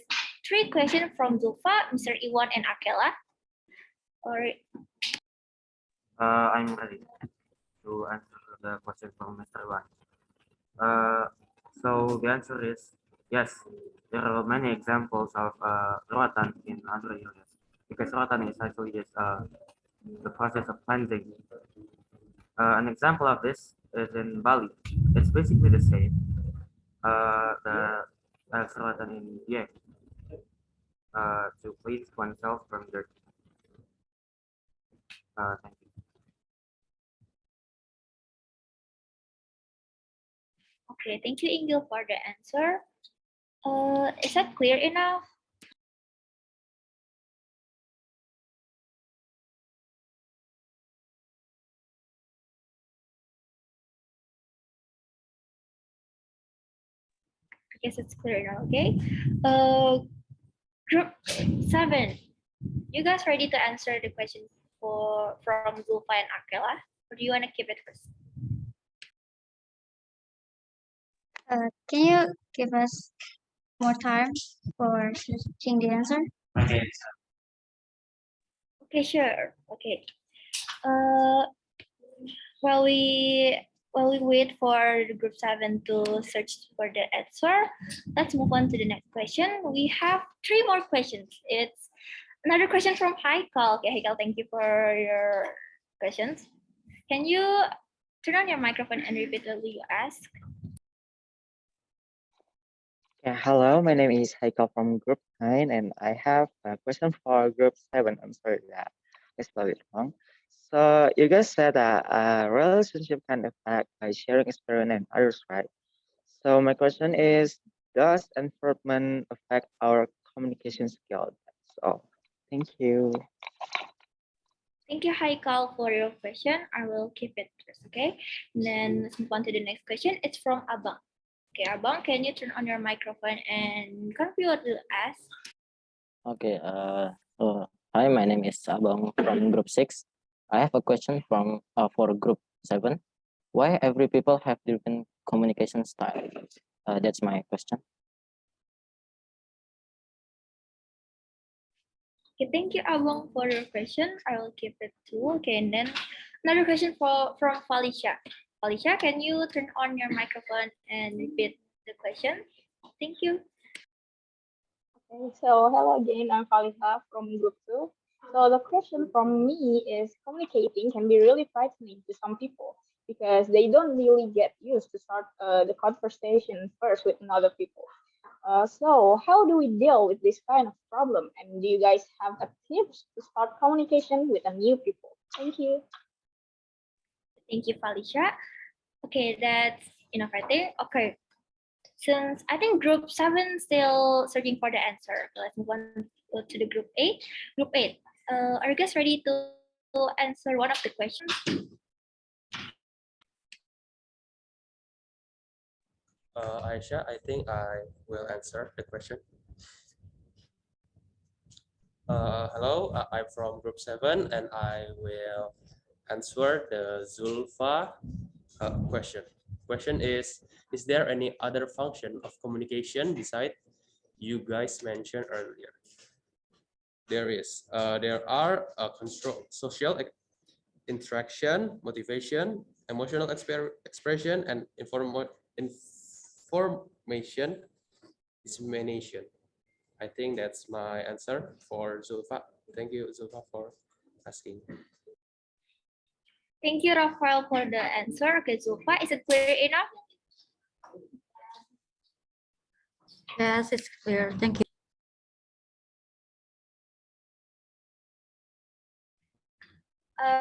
3 questions from Zulfa, Mr. Iwan, and Akela? Or I'm ready to answer the question from Mr. Iwan. So the answer is yes. There are many examples of rotan in other areas because rotan is actually just the process of cleansing. An example of this is in Bali. It's basically the same. The rotan in Dieng to cleanse oneself from dirt. Thank you. okay, thank you, Ingil, for the answer. Is that clear enough? I guess it's clear now, okay? Group 7, you guys ready to answer the question from Zulfa and Akela? Or do you want to keep it first? Can you give us more time for searching the answer? Okay, sure. Okay. Uh, while we wait for the group 7 to search for the answer, let's move on to the next question. We have 3 more questions. It's another question from Haikal. Okay, Haikal, thank you for your questions. Can you turn on your microphone and repeat what you asked? Yeah, hello, my name is Haikal from Group 9, and I have a question for Group 7. I'm sorry that I spelled it wrong. So you guys said that a relationship can affect by sharing experience and others, right? So my question is, does environment affect our communication skills? So thank you. Thank you, Haikal, for your question. I will keep it first, okay? And then let's move on to the next question. It's from Abang. Okay, Abang, can you turn on your microphone and confirm what you ask? Okay, so hi, my name is Abang from Group 6. I have a question for Group 7. Why every people have different communication style? That's my question. Okay, thank you, Abang, for your question. I will keep it too. Okay, and then another question from Felicia. Felicia, can you turn on your microphone and repeat the question? Thank you. Okay, so hello again, I'm Faliha from Group 2. So the question from me is communicating can be really frightening to some people because they don't really get used to start the conversation first with another people. So how do we deal with this kind of problem? And do you guys have a tips to start communication with a new people? Thank you. Thank you, Felicia. Okay, that's enough, I think. Okay, since I think group 7 still searching for the answer, let's move on to the group 8. Group 8, are you guys ready to answer one of the questions? Aisha, I think I will answer the question. Hello, I'm from Group 7 and I will answer the Zulfa question. Question is there any other function of communication besides you guys mentioned earlier? There is. There are control, social interaction, motivation, emotional expression, and information dissemination. I think that's my answer for Zulfa. Thank you, Zulfa, for asking. Thank you, Rafael, for the answer. Okay, Zulfa, is it clear enough? Yes, it's clear. Thank you.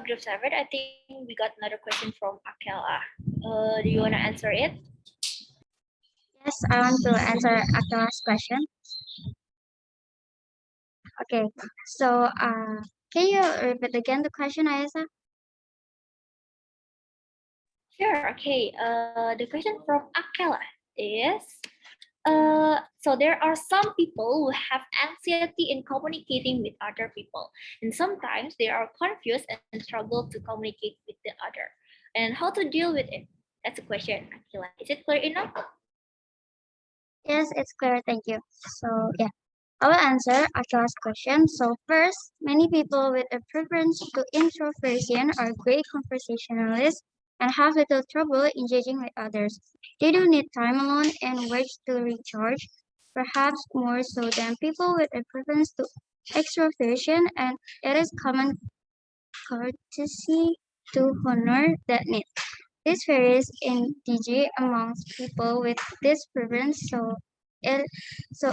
Group 7, I think we got another question from Akela. Do you want to answer it? Yes, I want to answer Akela's question. Okay, so can you repeat again the question, Ayasa? Sure, okay. The question from Akela is, so there are some people who have anxiety in communicating with other people, and sometimes they are confused and struggle to communicate with the other. And how to deal with it? That's a question, Akela. Is it clear enough? Yes, it's clear. Thank you. So yeah, I will answer Akela's question. So first, many people with a preference to introversion are great conversationalists and have little trouble engaging with others. They do need time alone and works to recharge, perhaps more so than people with a preference to extroversion, and it is common courtesy to honor that need. This varies in degree amongst people with this preference, it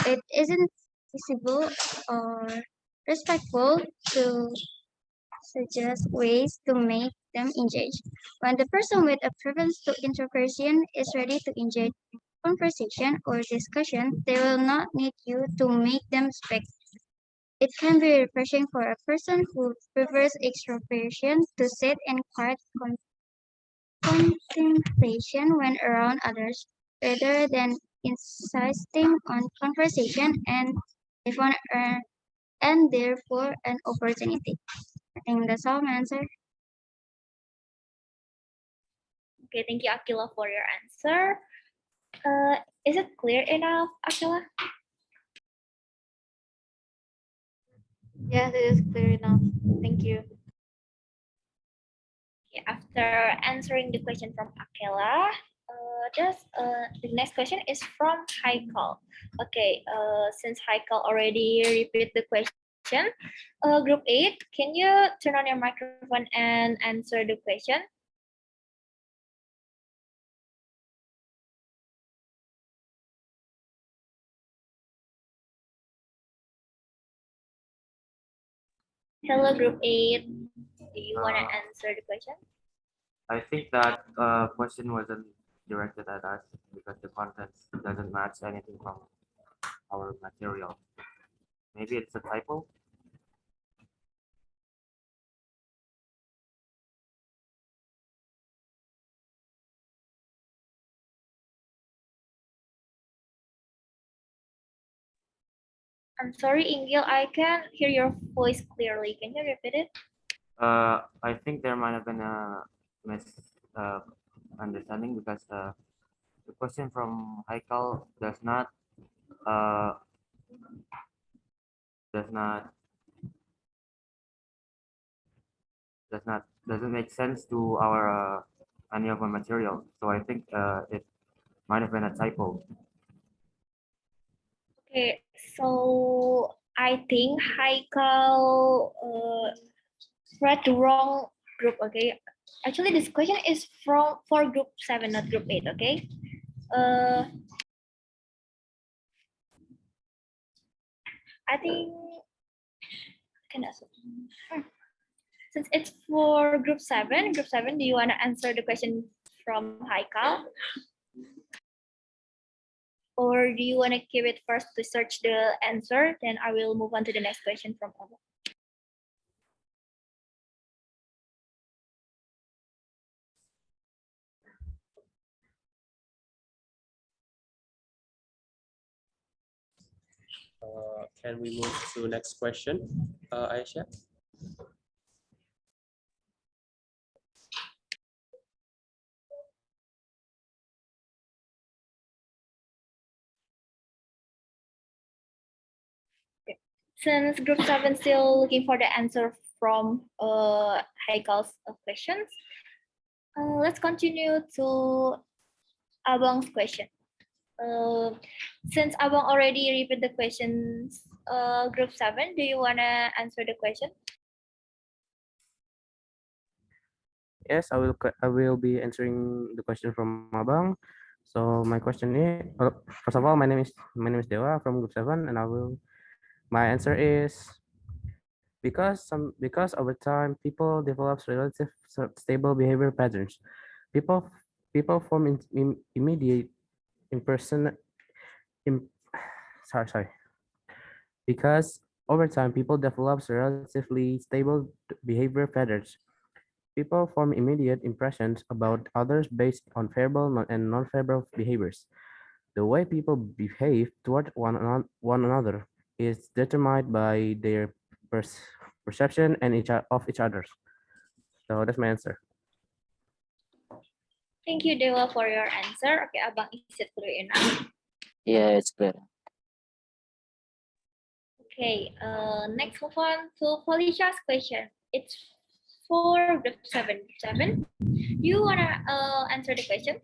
it isn't feasible or respectful to suggest ways to make them engage. When the person with a preference to introversion is ready to engage in conversation or discussion, they will not need you to make them speak. It can be refreshing for a person who prefers extroversion to sit in quiet contemplation when around others, rather than insisting on conversation if one, and therefore an opportunity. I think that's all my answer. Okay, thank you, Akila, for your answer. Is it clear enough, Akila? Yes, it is clear enough. Thank you. Okay, after answering the question from Akela, the next question is from Haikal. Okay, since Haikal already repeat the question, group 8, can you turn on your microphone and answer the question? Hello, group 8. Do you want to answer the question? I think that question wasn't directed at us because the content doesn't match anything from our material. Maybe it's a typo. I'm sorry, Inggil, I can't hear your voice clearly. Can you repeat it? I think there might have been a misunderstanding because the question from Haikal uh, doesn't make sense to our any of our material. So I think it might have been a typo. Okay, so I think Haikal read the wrong group. Okay, actually this question is for group 7, not group 8. Okay. I think since it's for group 7, do you want to answer the question from Haikal? Or do you want to keep it first to search the answer? Then I will move on to the next question from Abang. Can we move to the next question, Aisyah? Since group 7 still looking for the answer from Haikal's questions, let's continue to Abang's question. Uh, since Abang already repeat the questions, group 7, do you wanna answer the question? Yes, I will be answering the question from Abang. So my question is, first of all, my name is Dewa from Group 7, and my answer is because over time people develop relative stable behavior patterns. People people form immediate imperson im, sorry because over time people develop relatively stable behavior patterns. People form immediate impressions about others based on verbal and non-verbal behaviors. The way people behave toward one another is determined by their perception and of each other. So that's my answer. Thank you, Dewa, for your answer. Okay, Abang, is it clear enough? Yeah, it's clear. Okay, next move on to Felicia's question. It's for group 7. You wanna answer the question?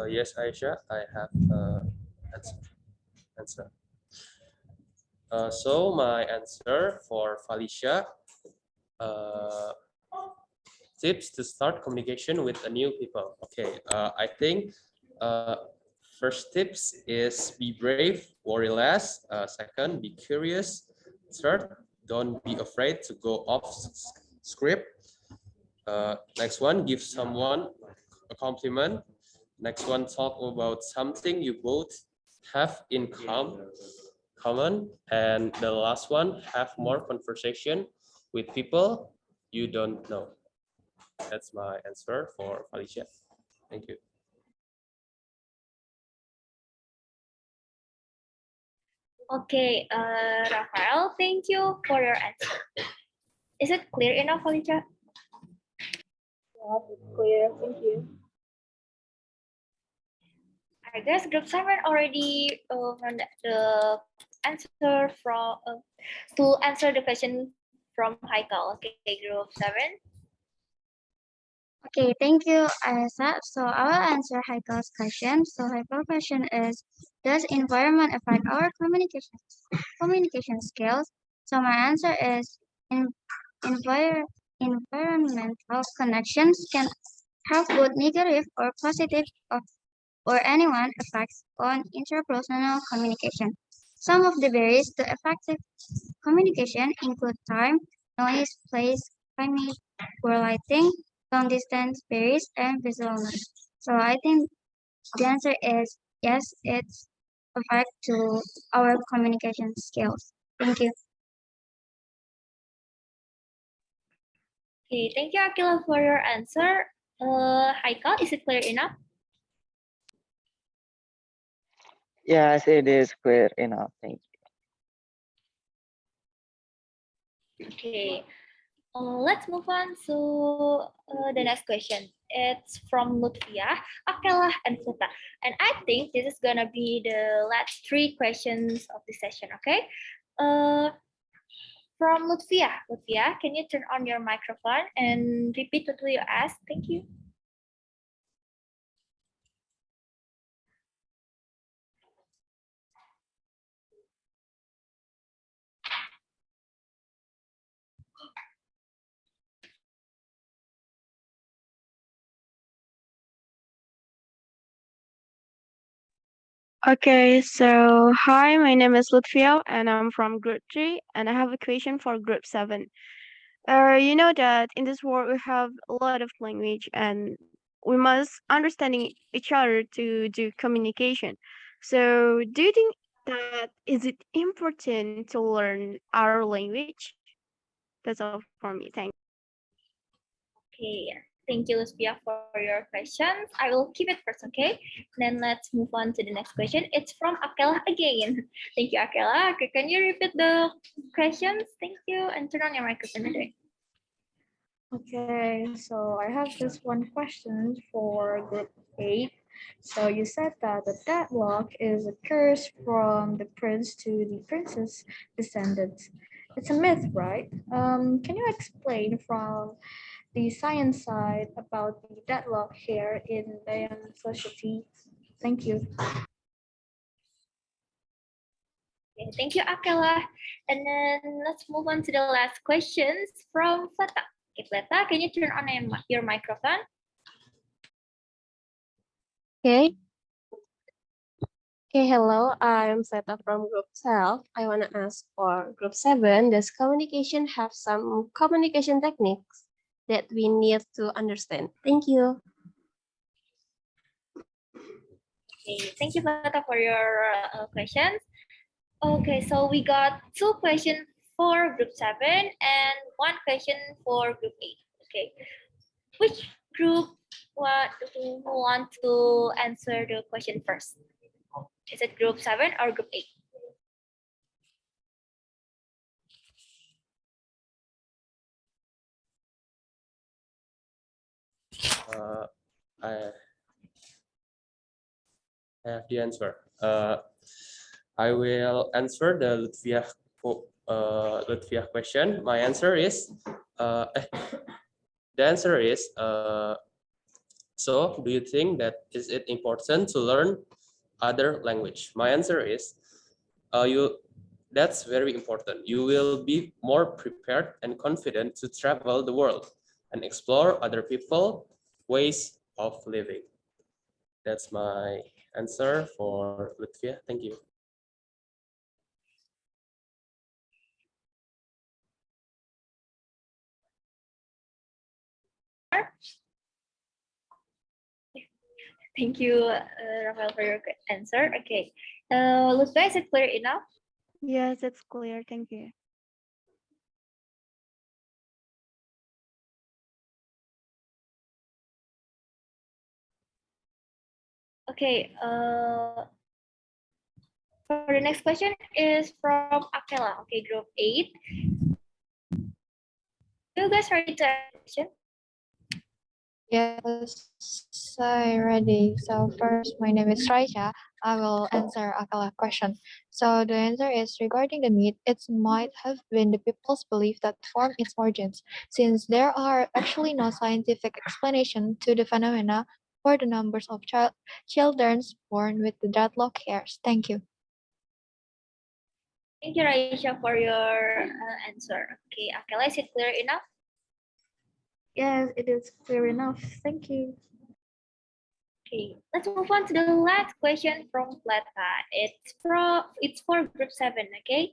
Yes, Aisha, I have answer. So my answer for Felicia, uh, tips to start communication with a new people. Okay, I think first tips is be brave, worry less. Second, be curious. Third, don't be afraid to go off script. Next one, give someone a compliment. Next one, talk about something you both have in common. And the last one, have more conversation with people you don't know. That's my answer for Felicia. Thank you. Okay, Rafael, thank you for your answer. Is it clear enough, Felicia? Yes, it's clear. Thank you. I guess group 7 already found the answer from to answer the question from Haikal. Okay, group 7. Okay, thank you, Ayasa. So I will answer Heikel's question. So Heikel's question is, does environment affect our communication skills? So my answer is, in, environmental connections can have both negative or positive or anyone effects on interpersonal communication. Some of the barriers to effective communication include time, noise, place, climate, poor lighting, long distance barriers, and visual noise. So I think the answer is yes, it's affect to our communication skills. Thank you. Okay, thank you, Akila, for your answer. Haikal, is it clear enough? Yes, it is clear enough. Thank you. Okay, let's move on to the next question. It's from Lutfia, Akela, and Futa. And I think this is gonna be the last 3 questions of the session, okay? From Lutfia. Lutfia, can you turn on your microphone and repeat what you asked? Thank you. Okay, so hi, my name is Lutfia and I'm from Group 3 and I have a question for Group 7. You know that in this world we have a lot of language and we must understanding each other to do communication. So do you think that is it important to learn our language? That's all for me. Thanks. Okay, thank you, Lucia, for your questions. I will keep it first, okay? Then let's move on to the next question. It's from Akela again. Thank you, Akela. Okay, can you repeat the questions? Thank you, and turn on your microphone. Okay, so I have just one question for group 8. So you said that the deadlock is a curse from the prince to the princess descendants. It's a myth, right? Can you explain from the science side about the deadlock here in Dieng society. Thank you. Okay, thank you, Akela. And then let's move on to the last questions from Fleta. Okay, Fleta, can you turn on your microphone? Okay. Okay, hello. I'm Seta from Group 12. I want to ask for Group 7, does communication have some communication techniques that we need to understand? Thank you. Okay, thank you, Fleta, for your questions. Okay, so we got 2 questions for Group 7 and 1 question for Group 8. Okay, which group who want to answer the question first? Is it Group 7 or Group 8? I have the answer. I will answer the Lutfiah question. My answer is the answer is so do you think that is it important to learn other language? My answer is that's very important. You will be more prepared and confident to travel the world and explore other people, ways of living. That's my answer for Lutfiah. Thank you. Thank you, Rafael, for your answer. Okay, Lutfiah, is it clear enough? Yes, it's clear. Thank you. Okay, for the next question is from Akela. Okay, Group 8. You guys ready to ask a question? Yes, I'm ready. So first, my name is Raisha. I will answer Akala's question. So the answer is regarding the myth, it might have been the people's belief that formed its origins, since there are actually no scientific explanation to the phenomena or the numbers of children born with the dreadlock hairs. Thank you. Thank you, Raisha, for your answer. Okay, Akela, is it clear enough? Yes, it is clear enough. Thank you. Okay, let's move on to the last question from Fleta. It's for Group 7. Okay,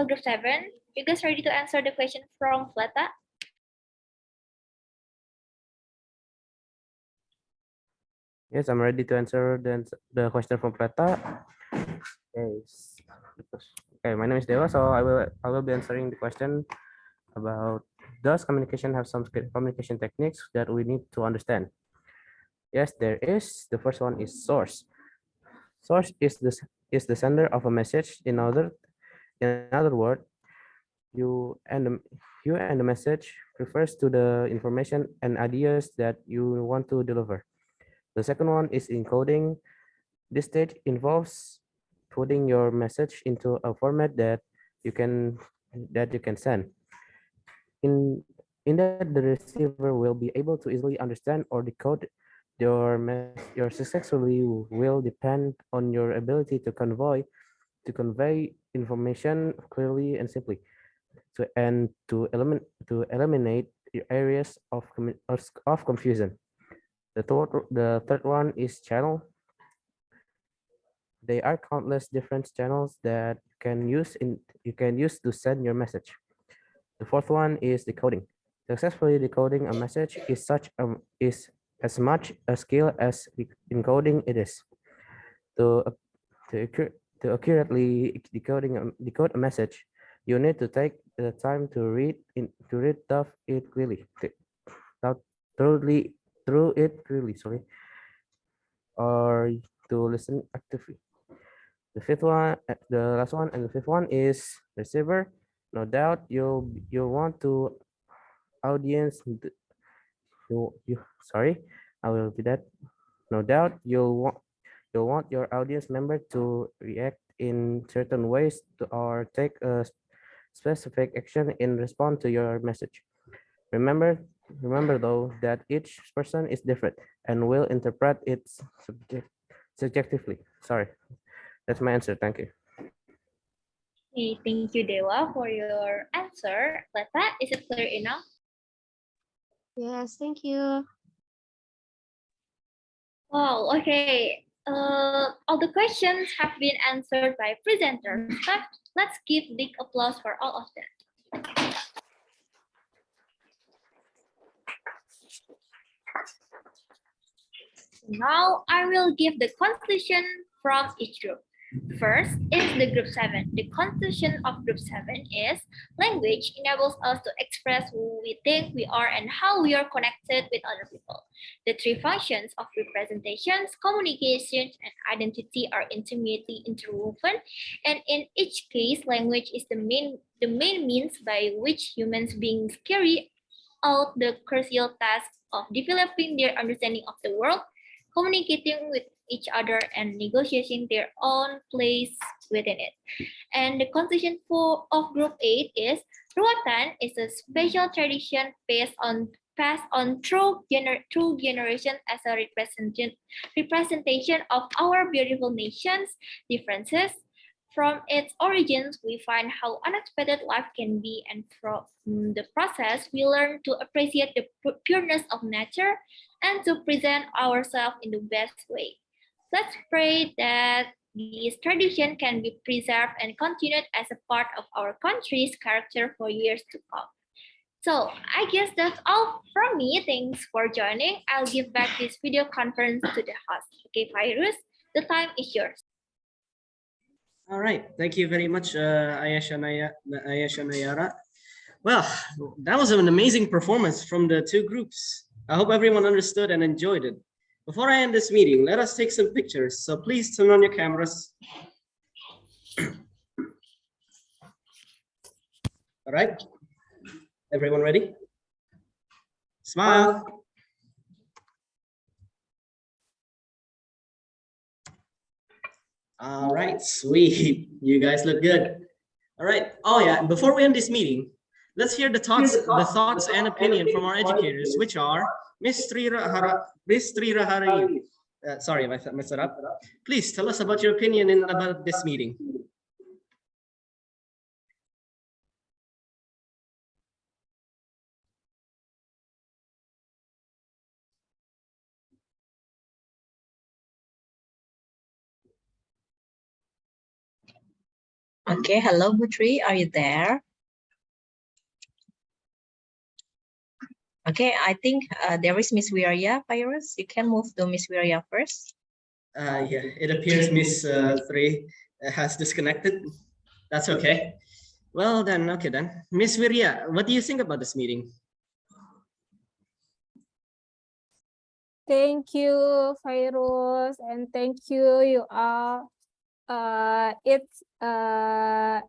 Group 7, you guys ready to answer the question from Fleta? Yes, I'm ready to answer the question from Preta. Okay. Okay, my name is Dewa, so I will be answering the question about does communication have some communication techniques that we need to understand? Yes, there is. The first one is source. Source is the sender of a message. In other word, you and the message refers to the information and ideas that you want to deliver. The second one is encoding. This stage involves putting your message into a format that you can send. In that, the receiver will be able to easily understand or decode your successfully will depend on your ability to convey information clearly and simply to eliminate areas of confusion. The third one is channel. There are countless different channels that you can use to send your message. The fourth one is decoding. Successfully decoding a message is as much a skill as encoding it is. To accurately decode a message, you need to take the time to read it clearly, through it clearly, sorry, or to listen actively. The fifth one, the last one, and the fifth one is receiver. No doubt you want to audience sorry, I will repeat that. No doubt you want your audience member to react in certain ways or take a specific action in response to your message. Remember Remember though that each person is different and will interpret it subjectively. Sorry, that's my answer. Thank you. Okay, thank you, Dewa, for your answer. Leta, is it clear enough? Yes, thank you. Wow, okay. All the questions have been answered by presenters. Let's give big applause for all of them. Now I will give the conclusion from each group. First is the group 7. The conclusion of group 7 is language enables us to express who we think we are and how we are connected with other people. The three functions of representations, communication, and identity are intimately interwoven, and in each case, language is the main means by which human beings carry out the crucial task of developing their understanding of the world, communicating with each other, and negotiating their own place within it. And the conclusion of group 8 is Ruatan is a special tradition passed on through generation as a representation of our beautiful nation's differences. From its origins, we find how unexpected life can be, and from the process, we learn to appreciate the pureness of nature and to present ourselves in the best way. Let's pray that this tradition can be preserved and continued as a part of our country's character for years to come. So I guess that's all from me. Thanks for joining. I'll give back this video conference to the host. Okay, Virus, the time is yours. All right, thank you very much, Ayesha Nayara. Well, that was an amazing performance from the two groups. I hope everyone understood and enjoyed it. Before I end this meeting, let us take some pictures. So please turn on your cameras. All right, everyone ready? Smile. All right, sweet. You guys look good. All right. Oh yeah, before we end this meeting, let's hear the thoughts and opinion from our educators, which are Miss Trira Hari. Sorry if I messed it up. Please tell us about your opinion about this meeting. Okay, hello, Butri, are you there? Okay, I think there is Miss Wirya, Virus. You can move to Miss Wirya first. Yeah, it appears Miss 3 has disconnected. That's okay. Well then, okay then. Miss Wirya, what do you think about this meeting? Thank you, Virus, and thank you all. It's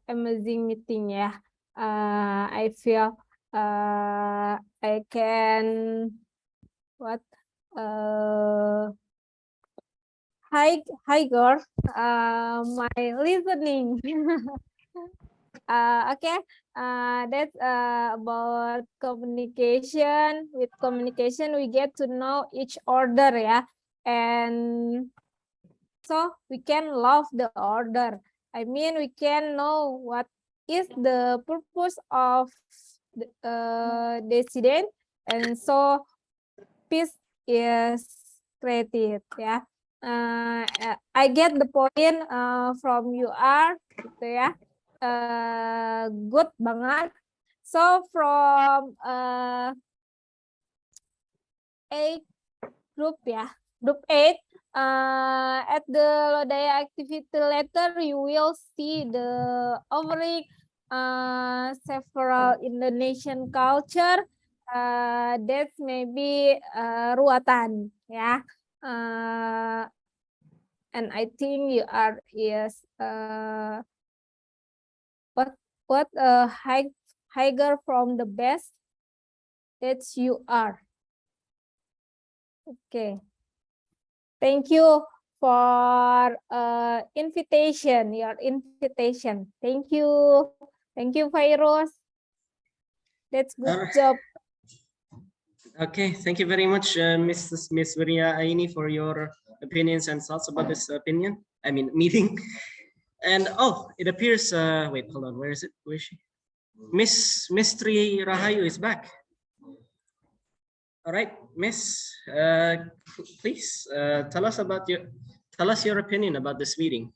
amazing meeting, yeah. I feel I can hi girl, my listening. Okay, that's about communication. With communication, we get to know each other, yeah, and so we can love the order. I mean, we can know what is the purpose of the dissident, and so peace is created, yeah. I get the point from you are, gitu ya. Good banget. So from 8 group ya, group 8, at the Lodaya activity letter, you will see the offering several Indonesian culture. That's maybe ruatan, ya. And I think you are higher from the best. That's you are. Okay. Thank you for invitation, your invitation. Thank you. Thank you, Virus. That's good job. Okay, thank you very much, Miss Maria Aini, for your opinions and thoughts about this meeting. And oh, it appears, wait, hold on, where is it? Where is she? Miss Tri Rahayu is back. All right, Miss, please tell us your opinion about this meeting.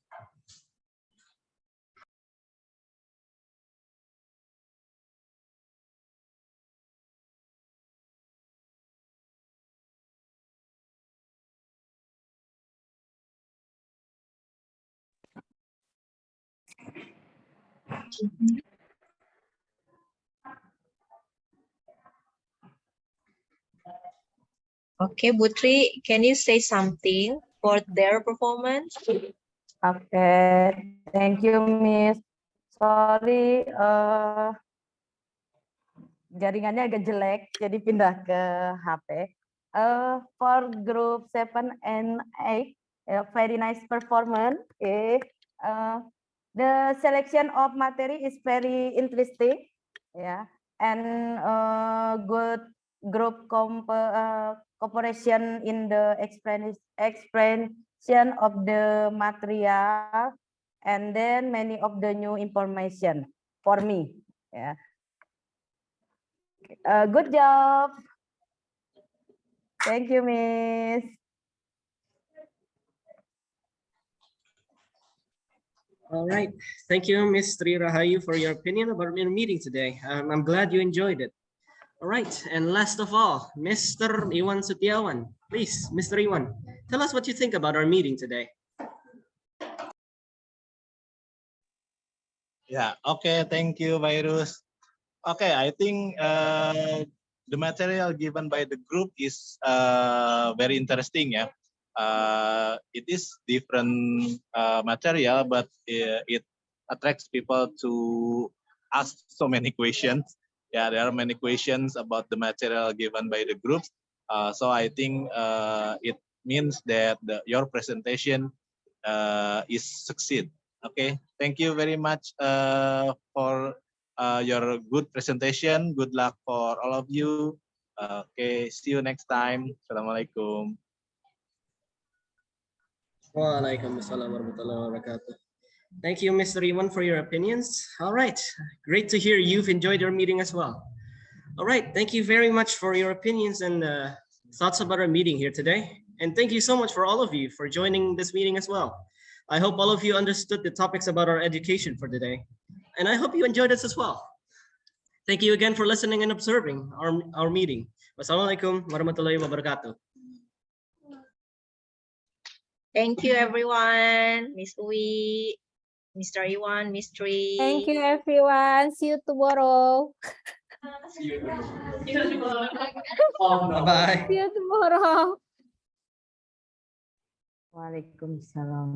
Okay, Butri, can you say something for their performance? Okay, thank you, Miss. Sorry, jaringannya agak jelek, jadi pindah ke HP. For group 7 and 8, very nice performance. Okay. The selection of material is very interesting, yeah, and good group cooperation in the explanation of the material, and then many of the new information for me. Yeah. Good job. Thank you, Miss. All right, thank you, Miss Tri Rahayu, for your opinion about your meeting today. I'm glad you enjoyed it. All right, and last of all, Mr. Iwan Setiawan. Please, Mr. Iwan, tell us what you think about our meeting today. Yeah, okay, thank you, Virus. Okay, I think the material given by the group is very interesting. Yeah, it is different material, but it attracts people to ask so many questions. Yeah, there are many questions about the material given by the groups. So I think it means that your presentation is succeed. Okay, thank you very much for your good presentation. Good luck for all of you. Okay, see you next time. Assalamualaikum. Waalaikumsalam warahmatullahi wabarakatuh. Thank you, Mr. Iwan, for your opinions. All right, great to hear you've enjoyed your meeting as well. All right, thank you very much for your opinions and thoughts about our meeting here today. And thank you so much for all of you for joining this meeting as well. I hope all of you understood the topics about our education for today. And I hope you enjoyed this as well. Thank you again for listening and observing our meeting. Wassalamualaikum warahmatullahi wabarakatuh. Thank you, everyone. Miss Uwi, Mr. Iwan, Miss Tri. Thank you, everyone. See you tomorrow. Bye-bye. See you tomorrow. Waalaikumsalam.